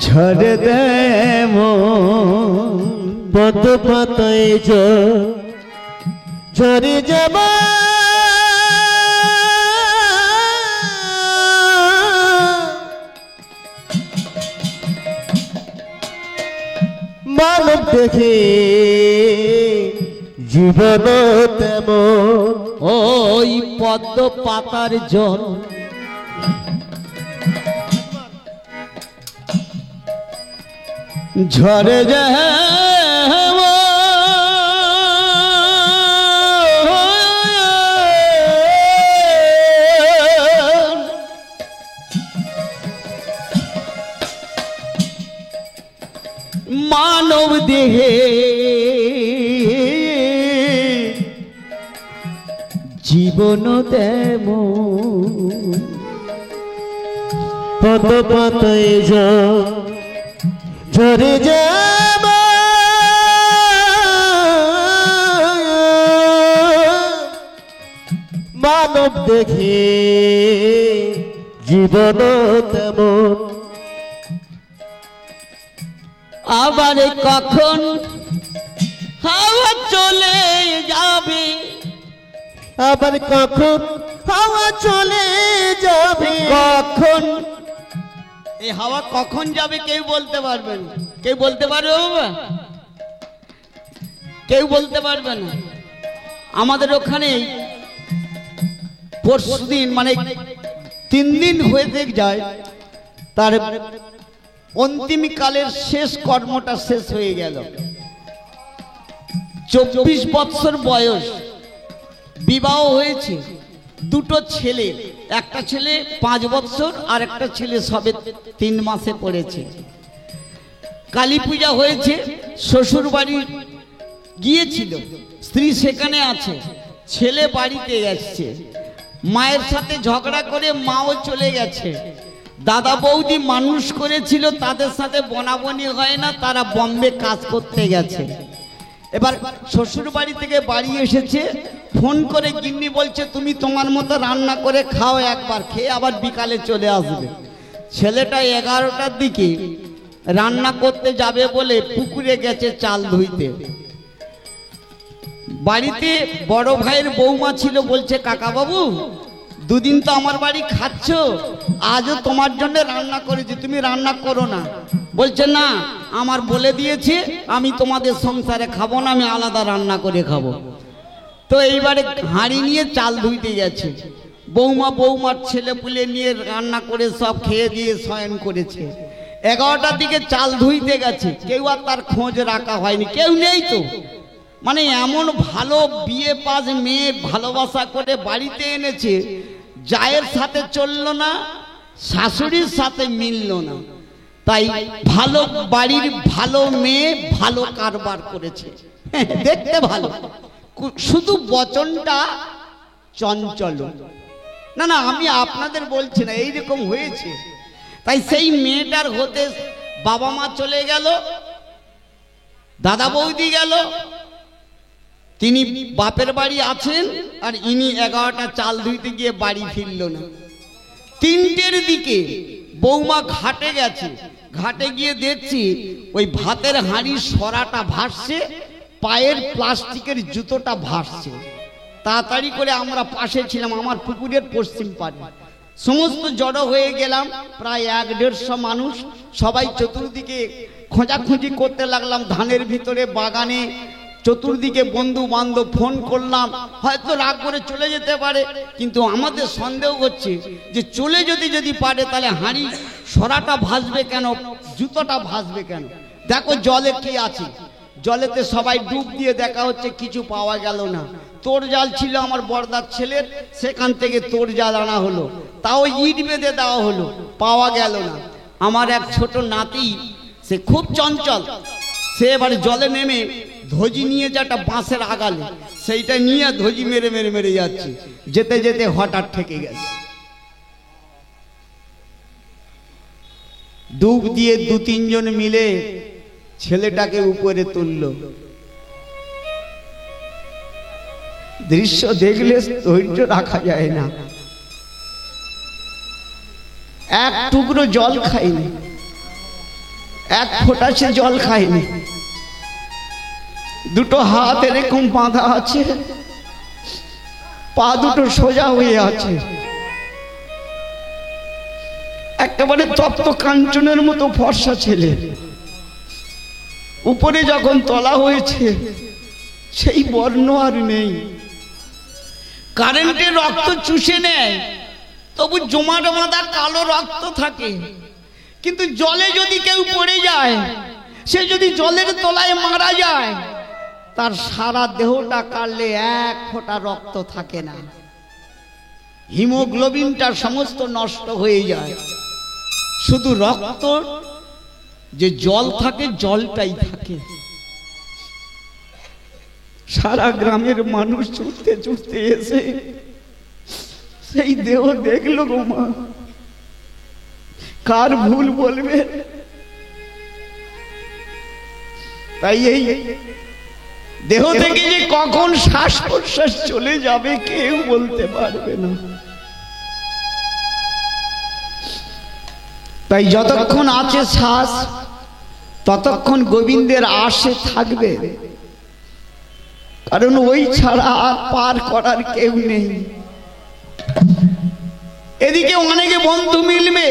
Speaker 1: ঝরে যেমন
Speaker 2: পদ্ম পাতায় ঝরে যাব, মানব দেখে জীবন তেমন।
Speaker 1: ওই পদ্ম পাতার জল ঝরে যেমন মানব দেহে জীবন তেমন।
Speaker 2: পদ্ম পাতায় ঝরে যাব, মানব দেখে জীবন তেমন।
Speaker 1: আবার কখন হাওয়া চলে যাবে,
Speaker 2: আবার কখন হাওয়া চলে যাবে,
Speaker 1: কখন এই হাওয়া কখন যাবে কেউ বলতে পারবে না। কেউ বলতে পারবে বাবা? কেউ বলতে পারবে না। আমাদের ওখানে পরশুদিন মানে 3 দিন হয়ে যায়, তার অন্তিম কালের শেষ কর্মটা শেষ হয়ে গেল। 24 বছর বয়স, বিবাহ হয়েছে, 2টো ছেলে, একটা ছেলে 5 বছর আর একটা ছেলে সবে 3 মাসে পড়েছে। কালী পূজা হয়েছে, শ্বশুর বাড়ি গিয়েছিল, স্ত্রী সেখানে আছে, ছেলে বাড়িতে এসছে, মায়ের সাথে ঝগড়া করে মাও চলে গেছে। দাদা বৌদি মানুষ করেছিল, তাদের সাথে বনাবনি হয় না, তারা বম্বে কাজ করতে গেছে। এবার শ্বশুর বাড়ি থেকে বাড়ি এসেছে, ফোন করে গিন্নি বলছে তুমি তোমার মতো রান্না করে খাও, একবার খেয়ে আবার বিকালে চলে আসবে। ছেলেটা 11টার দিকে রান্না করতে যাবে বলে পুকুরে গেছে চাল ধুইতে। বাড়িতে বড় ভাইয়ের বৌমা ছিল, বলছে কাকা বাবু 2 দিন তো আমার বাড়ি খাচ্ছ, আজও তোমার জন্য রান্না করেছি, তুমি রান্না করো না। বলছে না, আমার বলে দিয়েছে আমি তোমাদের সংসারে খাবো না, আমি আলাদা রান্না করে খাবো। তো এইবারে হাঁড়ি নিয়ে চাল ধুইতে গেছে, বৌমার ছেলে পুলে নিয়ে রান্না করে সব খেয়ে দিয়ে শয়ন করেছে। 11টার দিকে চাল ধুইতে গেছে, কেউ আর তার খোঁজ রাখা হয়নি, কেউ নেই তো। মানে এমন ভালো বিয়ে পাস মেয়ে ভালোবাসা করে বাড়িতে এনেছে, জায়ের সাথে চললো না, শাশুড়ির সাথে মিললো না, তাই ভালো বাড়ির ভালো মেয়ে ভালো কারবার করেছে, দেখতে ভালো, শুধু বচনটা চঞ্চল। না না, আমি আপনাদের বলছি না, এইরকম হয়েছে। তাই সেই মেয়েটার হতে বাবা মা চলে গেল, দাদা বৌদি গেল, তিনি বাপের বাড়ি আছেন, আর ইনি 11টা চাল ধুইতে গিয়ে বাড়ি ফিরল না। 3টের দিকে বৌমা ঘাটে গেছে, ঘাটে গিয়ে দেখছি ওই ভাতের হাঁড়ির সরাটা ভাসছে, পায়ের প্লাস্টিকের জুতোটা ভাসছে। তাড়াতাড়ি করে আমরা পাশে ছিলাম, আমার পুকুরের পশ্চিম পাড়ে, সমস্ত জড়ো হয়ে গেলাম, প্রায় 150 মানুষ, সবাই চতুর্দিকে খোঁজাখুঁজি করতে লাগলাম, ধানের ভিতরে, বাগানে, চতুর্দিকে বন্ধু বান্ধব ফোন করলাম, হয়তো রাগ করে চলে যেতে পারে, কিন্তু আমাদের সন্দেহ হচ্ছে যে চলে যদি পারে তাহলে হাঁড়ি সরাটা ভাসবে কেন, জুতোটা ভাসবে কেন? দেখো জলে কি আছে, জলেতে সবাই ডুব দিয়ে দেখা হচ্ছে, কিছু পাওয়া গেল না। তোর জাল ছিল আমার বড়দার ছেলের, সেখান থেকে তোর জাল আনা হলো, তাও ইট বেঁধে দেওয়া হলো, পাওয়া গেল না। আমার এক ছোট নাতি, সে খুব চঞ্চল, সে এবারে জলে নেমে ধজি নিয়ে যে একটা বাঁশের আগালে, সেইটা নিয়ে ধজি মেরে মেরে মেরে যাচ্ছে, যেতে যেতে হঠাৎ ঠেকে গেছে। ডুব দিয়ে 2-3 জন মিলে ছেলেটাকে উপরে তুলল। দৃশ্য দেখলে ধৈর্য রাখা যায় না। এক টুকরো জল খায়নি, এক ফোঁটা সে জল খায়নি। দুটো হাত এরকম বাঁধা আছে, পা দুটো সোজা হয়ে আছে, একেবারে তপ্ত কাঞ্চনের মতো ফর্সা ছেলে। উপরে যখন তোলা হয়েছে সেই বর্ণ আর নেই। কারেন্টের রক্ত চুষে নেয়, তবু জমাট বাঁধা কালো রক্ত থাকে। কিন্তু জলে যদি কেউ পড়ে যায়, সে যদি জলের তলায় মারা যায়, তার সারা দেহটা কাটলে এক ফোঁটা রক্ত থাকে না, হিমোগ্লোবিনটা সমস্ত নষ্ট হয়ে যায়। শুধু রক্ত যে জল থাকে, জলটাই থাকে। সারা গ্রামের মানুষ ছুটতে ছুটতে এসে সেই দেহ দেখলো গো মা। কার ভুল বলবে? তাই এই দেহ থেকে যে কখন শ্বাস প্রশ্বাস চলে যাবে কেউ বলতে পারবে না। তাই যতক্ষণ আছে শ্বাস, ততক্ষণ গোবিন্দের আশে থাকবে, কারণ ওই ছাড়া আর পার করার কেউ নেই। এদিকে অনেকে বন্ধু মিলবে,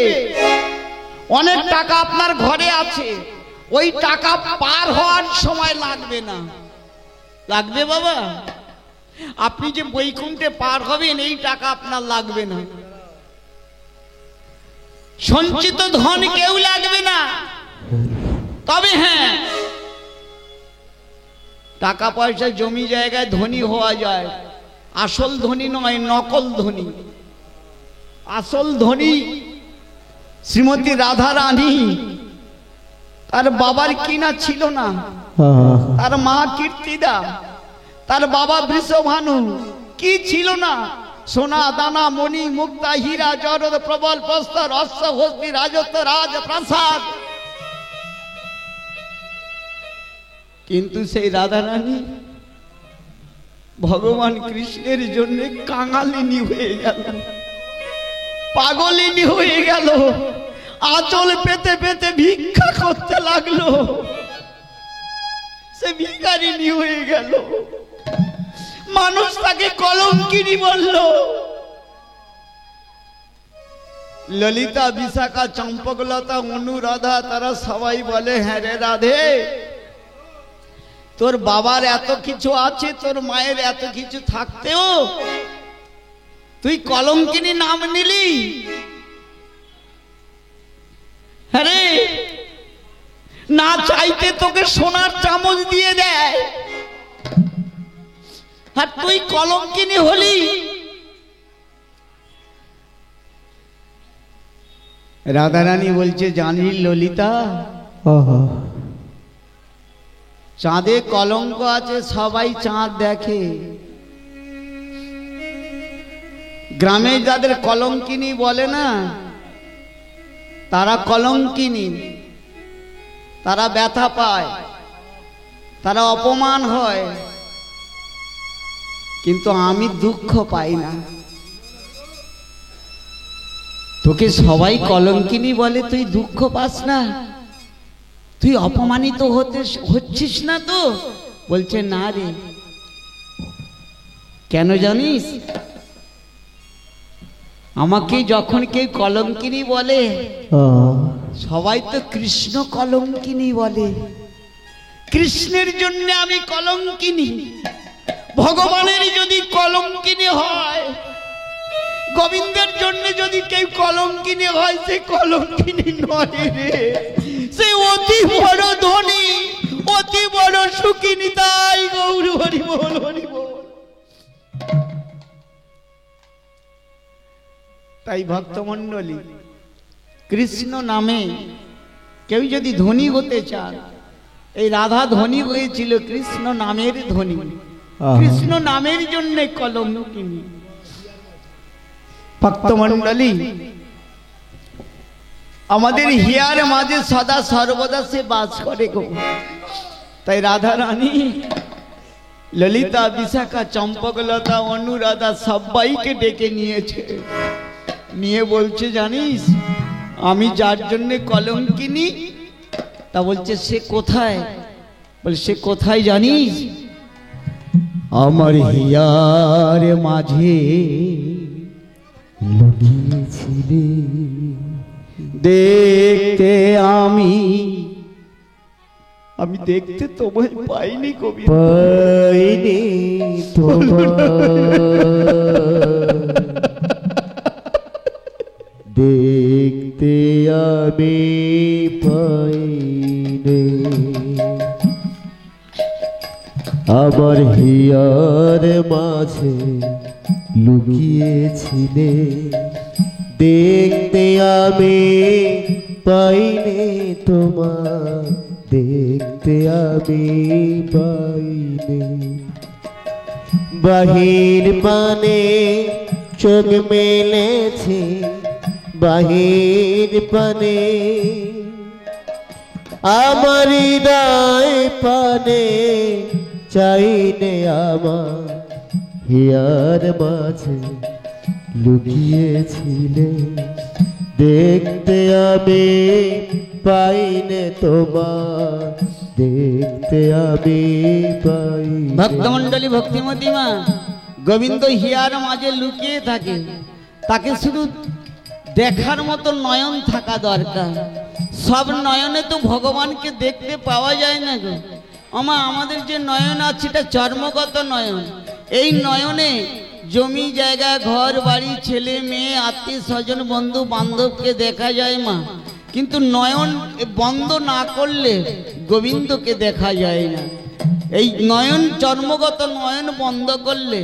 Speaker 1: অনেক টাকা আপনার ঘরে আছে, ওই টাকা পার হওয়ার সময় লাগবে না। লাগবে বাবা? আপনি যে বৈকুণ্ঠে পার হবেন, এই টাকা আপনার লাগবে না। সঞ্চিত ধন কেউ লাগবে না। তবে হ্যাঁ, টাকা পয়সা জমি জায়গায় ধনী হওয়া যায়, আসল ধনী নয়, নকল ধনী। আসল ধনী শ্রীমতী রাধা রানী, তার বাবার কিনা ছিল না, তার মা কীর্তিদা, তার বাবা বৃষভানু, কি ছিল না? সোনা দানা মণি মুক্তা হীরা জরদ প্রবল প্রস্তর অশ্ব হস্তি রাজত্ব রাজপ্রাসাদ। কিন্তু সেই রাধা রানী ভগবান কৃষ্ণের জন্য কাঙালিনী হয়ে গেল, পাগলিনী হয়ে গেল, আঁচল পেতে পেতে ভিক্ষা করতে লাগলো, সে ভিখারিনী হয়ে গেল। মানুষ তাকে কলঙ্কিনী বলল। ললিতা, বিশাখা, চম্পকলতা, অনুরাধা, তারা সবাই বলে, হ্যাঁ রে রাধে, তোর বাবার এত কিছু আছে, তোর মায়ের এত কিছু থাকতেও তুই কলঙ্কিনী নাম নিলি? আরে না চাইতে তোকে সোনার চামচ দিয়ে দেয়, আর তুই কলঙ্কিনী হলি। রাধারানী বলছে, জানি ললিতা, চাঁদে কলঙ্ক আছে, সবাই চাঁদ দেখে। গ্রামে যাদের কলঙ্কিনী বলে না, তারা কলঙ্কিনী, তারা ব্যথা পায়, তারা অপমান হয়, কিন্তু আমি দুঃখ পাই না। তোকে সবাই কলঙ্কিনী বলে, তুই দুঃখ পাস না? তুই অপমানিত হচ্ছিস না তো? বলছে না রে। কেন জানিস? আমাকে যখন কেউ কলঙ্কিনী বলে, সবাই তো কৃষ্ণ কলঙ্কিনী বলে, কৃষ্ণের জন্য আমি কলঙ্কিনী, ভগবানের যদি কলঙ্কিনী হয়, গোবিন্দের জন্য যদি কেউ কলঙ্কিনী হয়, সে কলঙ্কিনী নয় রে, সে অতি বড় ধনী, অতি বড় সুখিনী। তাই গৌর হরি বল, হরি বল। তাই ভক্তমণ্ডলী, কৃষ্ণ নামে কেউ যদি ধনী হতে চান, এই রাধা ধনী হয়েছিল কৃষ্ণ নামের ধনী, কৃষ্ণ নামের জন্য কলঙ্কিনী। ভক্তমণ্ডলী, আমাদের হিয়ার মাঝে সদা সর্বদা সে বাস করে গো। তাই রাধা রানী, ললিতা, বিশাখা, চম্পকলতা, অনুরাধা সবাইকে ডেকে নিয়েছে, নিয়ে বলছে জানিস আমি যার জন্য কলঙ্কিনী, তা বলছে সে কোথায়? বলে সে কোথায় জানিস? আমার হিয়ার মাঝে লুকিয়েছিলে, দেখতে আমি দেখতে তোমায় পাইনি কবি,
Speaker 2: পাইনি দেখতে আমি পাইনি, আমার হিয়ার মাঝে লুকিয়েছিলে, দেখতে আমি পাইনি তোমার, দেখতে আমি পাইনি। বাহির পানে চোখ মেলেছে, বাহির পানে আমার হৃদয় পানে চাইনে, আমার হিয়ার মাঝে লুকিয়েছিলে, দেখতে আমি পাইনে তোমার, দেখতে আমি পাইনে।
Speaker 1: ভক্তমণ্ডলী, ভক্তিমতী মা, গোবিন্দ হিয়ার মাঝে লুকিয়ে থাকে, তাকে শুধু দেখার মতো নয়ন থাকা দরকার। সব নয়নে তো ভগবানকে দেখতে পাওয়া যায় না গো। আমাদের যে নয়ন আছে এটা চর্মগত নয়ন। এই নয়নে জমি জায়গা, ঘর বাড়ি, ছেলে মেয়ে, আত্মীয় স্বজন, বন্ধু বান্ধবকে দেখা যায় মা, কিন্তু নয়ন বন্ধ না করলে গোবিন্দকে দেখা যায় না। এই নয়ন, চর্মগত নয়ন বন্ধ করলে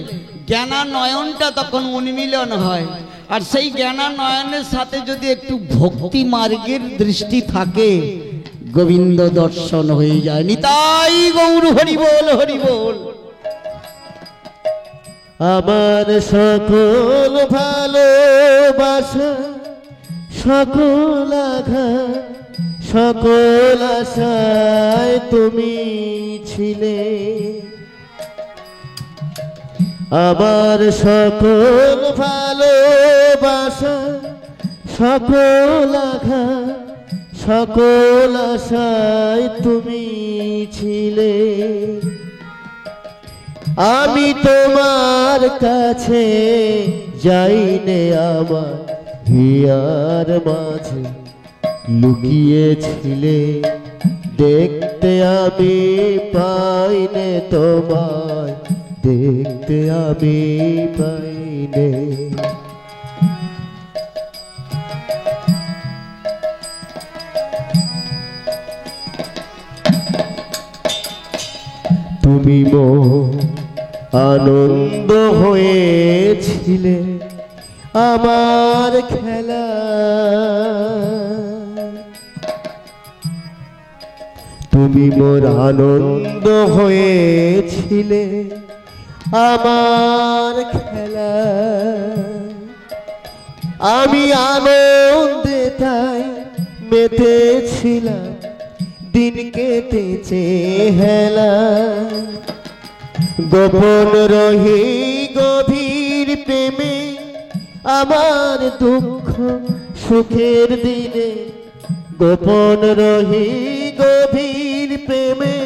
Speaker 1: জ্ঞানা নয়নটা তখন উন্মিলন হয়। আর সেই জ্ঞানা নয়নের সাথে যদি একটু ভক্তি মার্গের দৃষ্টি থাকে, গোবিন্দ দর্শন হয়ে যায়। নিতাই গৌর হরি বল, হরি বল।
Speaker 2: আমার সকল ভালোবাসা, সকল আঘাত, সকল আশায় তুমি ছিলে, আমার সকল ভালোবাসা, সকল আঘাত, সকল আশায় তুমি ছিলে, আমি তোমার কাছে যাইনে, আমার হিয়ার মাঝে লুকিয়েছিলে, দেখতে আমি পাইনে তোমায়, দেখতে আমি পাইনে। তুমি আনন্দ হয়েছিলে আমার খেলা, তুমি মোর আনন্দ হয়েছিলে আমার খেলা, আমি আনন্দে তাই মেতেছিলাম, দিন কেটেছে হেলা, গোপন রহি গভীর প্রেমে আমার দুঃখ সুখের দিনে, গোপন রহি গভীর প্রেমে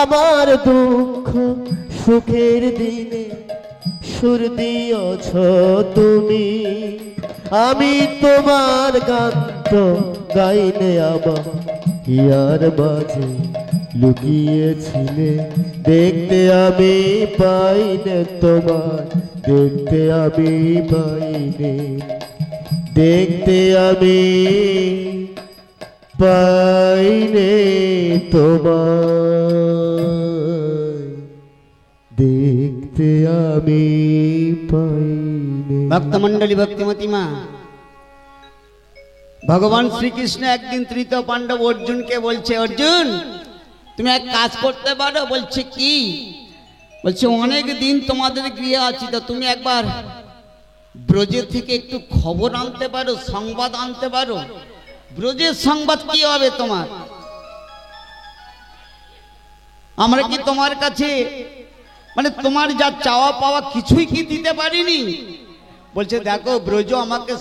Speaker 2: আমার দুঃখ সুখের দিনে, সুর দিয়েছ তুমি, আমি তোমার গান তো গাইলে, আমার হিয়ার মাঝে লুকিয়েছিলে, দেখতে আমি পাইনে তোমার, দেখতে আমি পাইনে, দেখতে আমি পাইনে তোমার, দেখতে আমি পাইনে।
Speaker 1: ভক্তমন্ডলী, ভক্তিমতী মা, ভগবান শ্রীকৃষ্ণ একদিন তৃতীয় পাণ্ডব অর্জুনকে বলছে, অর্জুন তুমি এক কাজ করতে পারো? বলছে কি? বলছে অনেক দিন তোমাদের গৃহে আছি, তো তুমি একবার ব্রজের থেকে একটু খবর আনতে পারো, সংবাদ আনতে পারো? ব্রজের সংবাদ কি হবে তোমার? আমরা কি তোমার কাছে মানে তোমার যা চাওয়া পাওয়া কিছুই কি দিতে পারিনি? বলছে দেখো ব্রজ আমাকে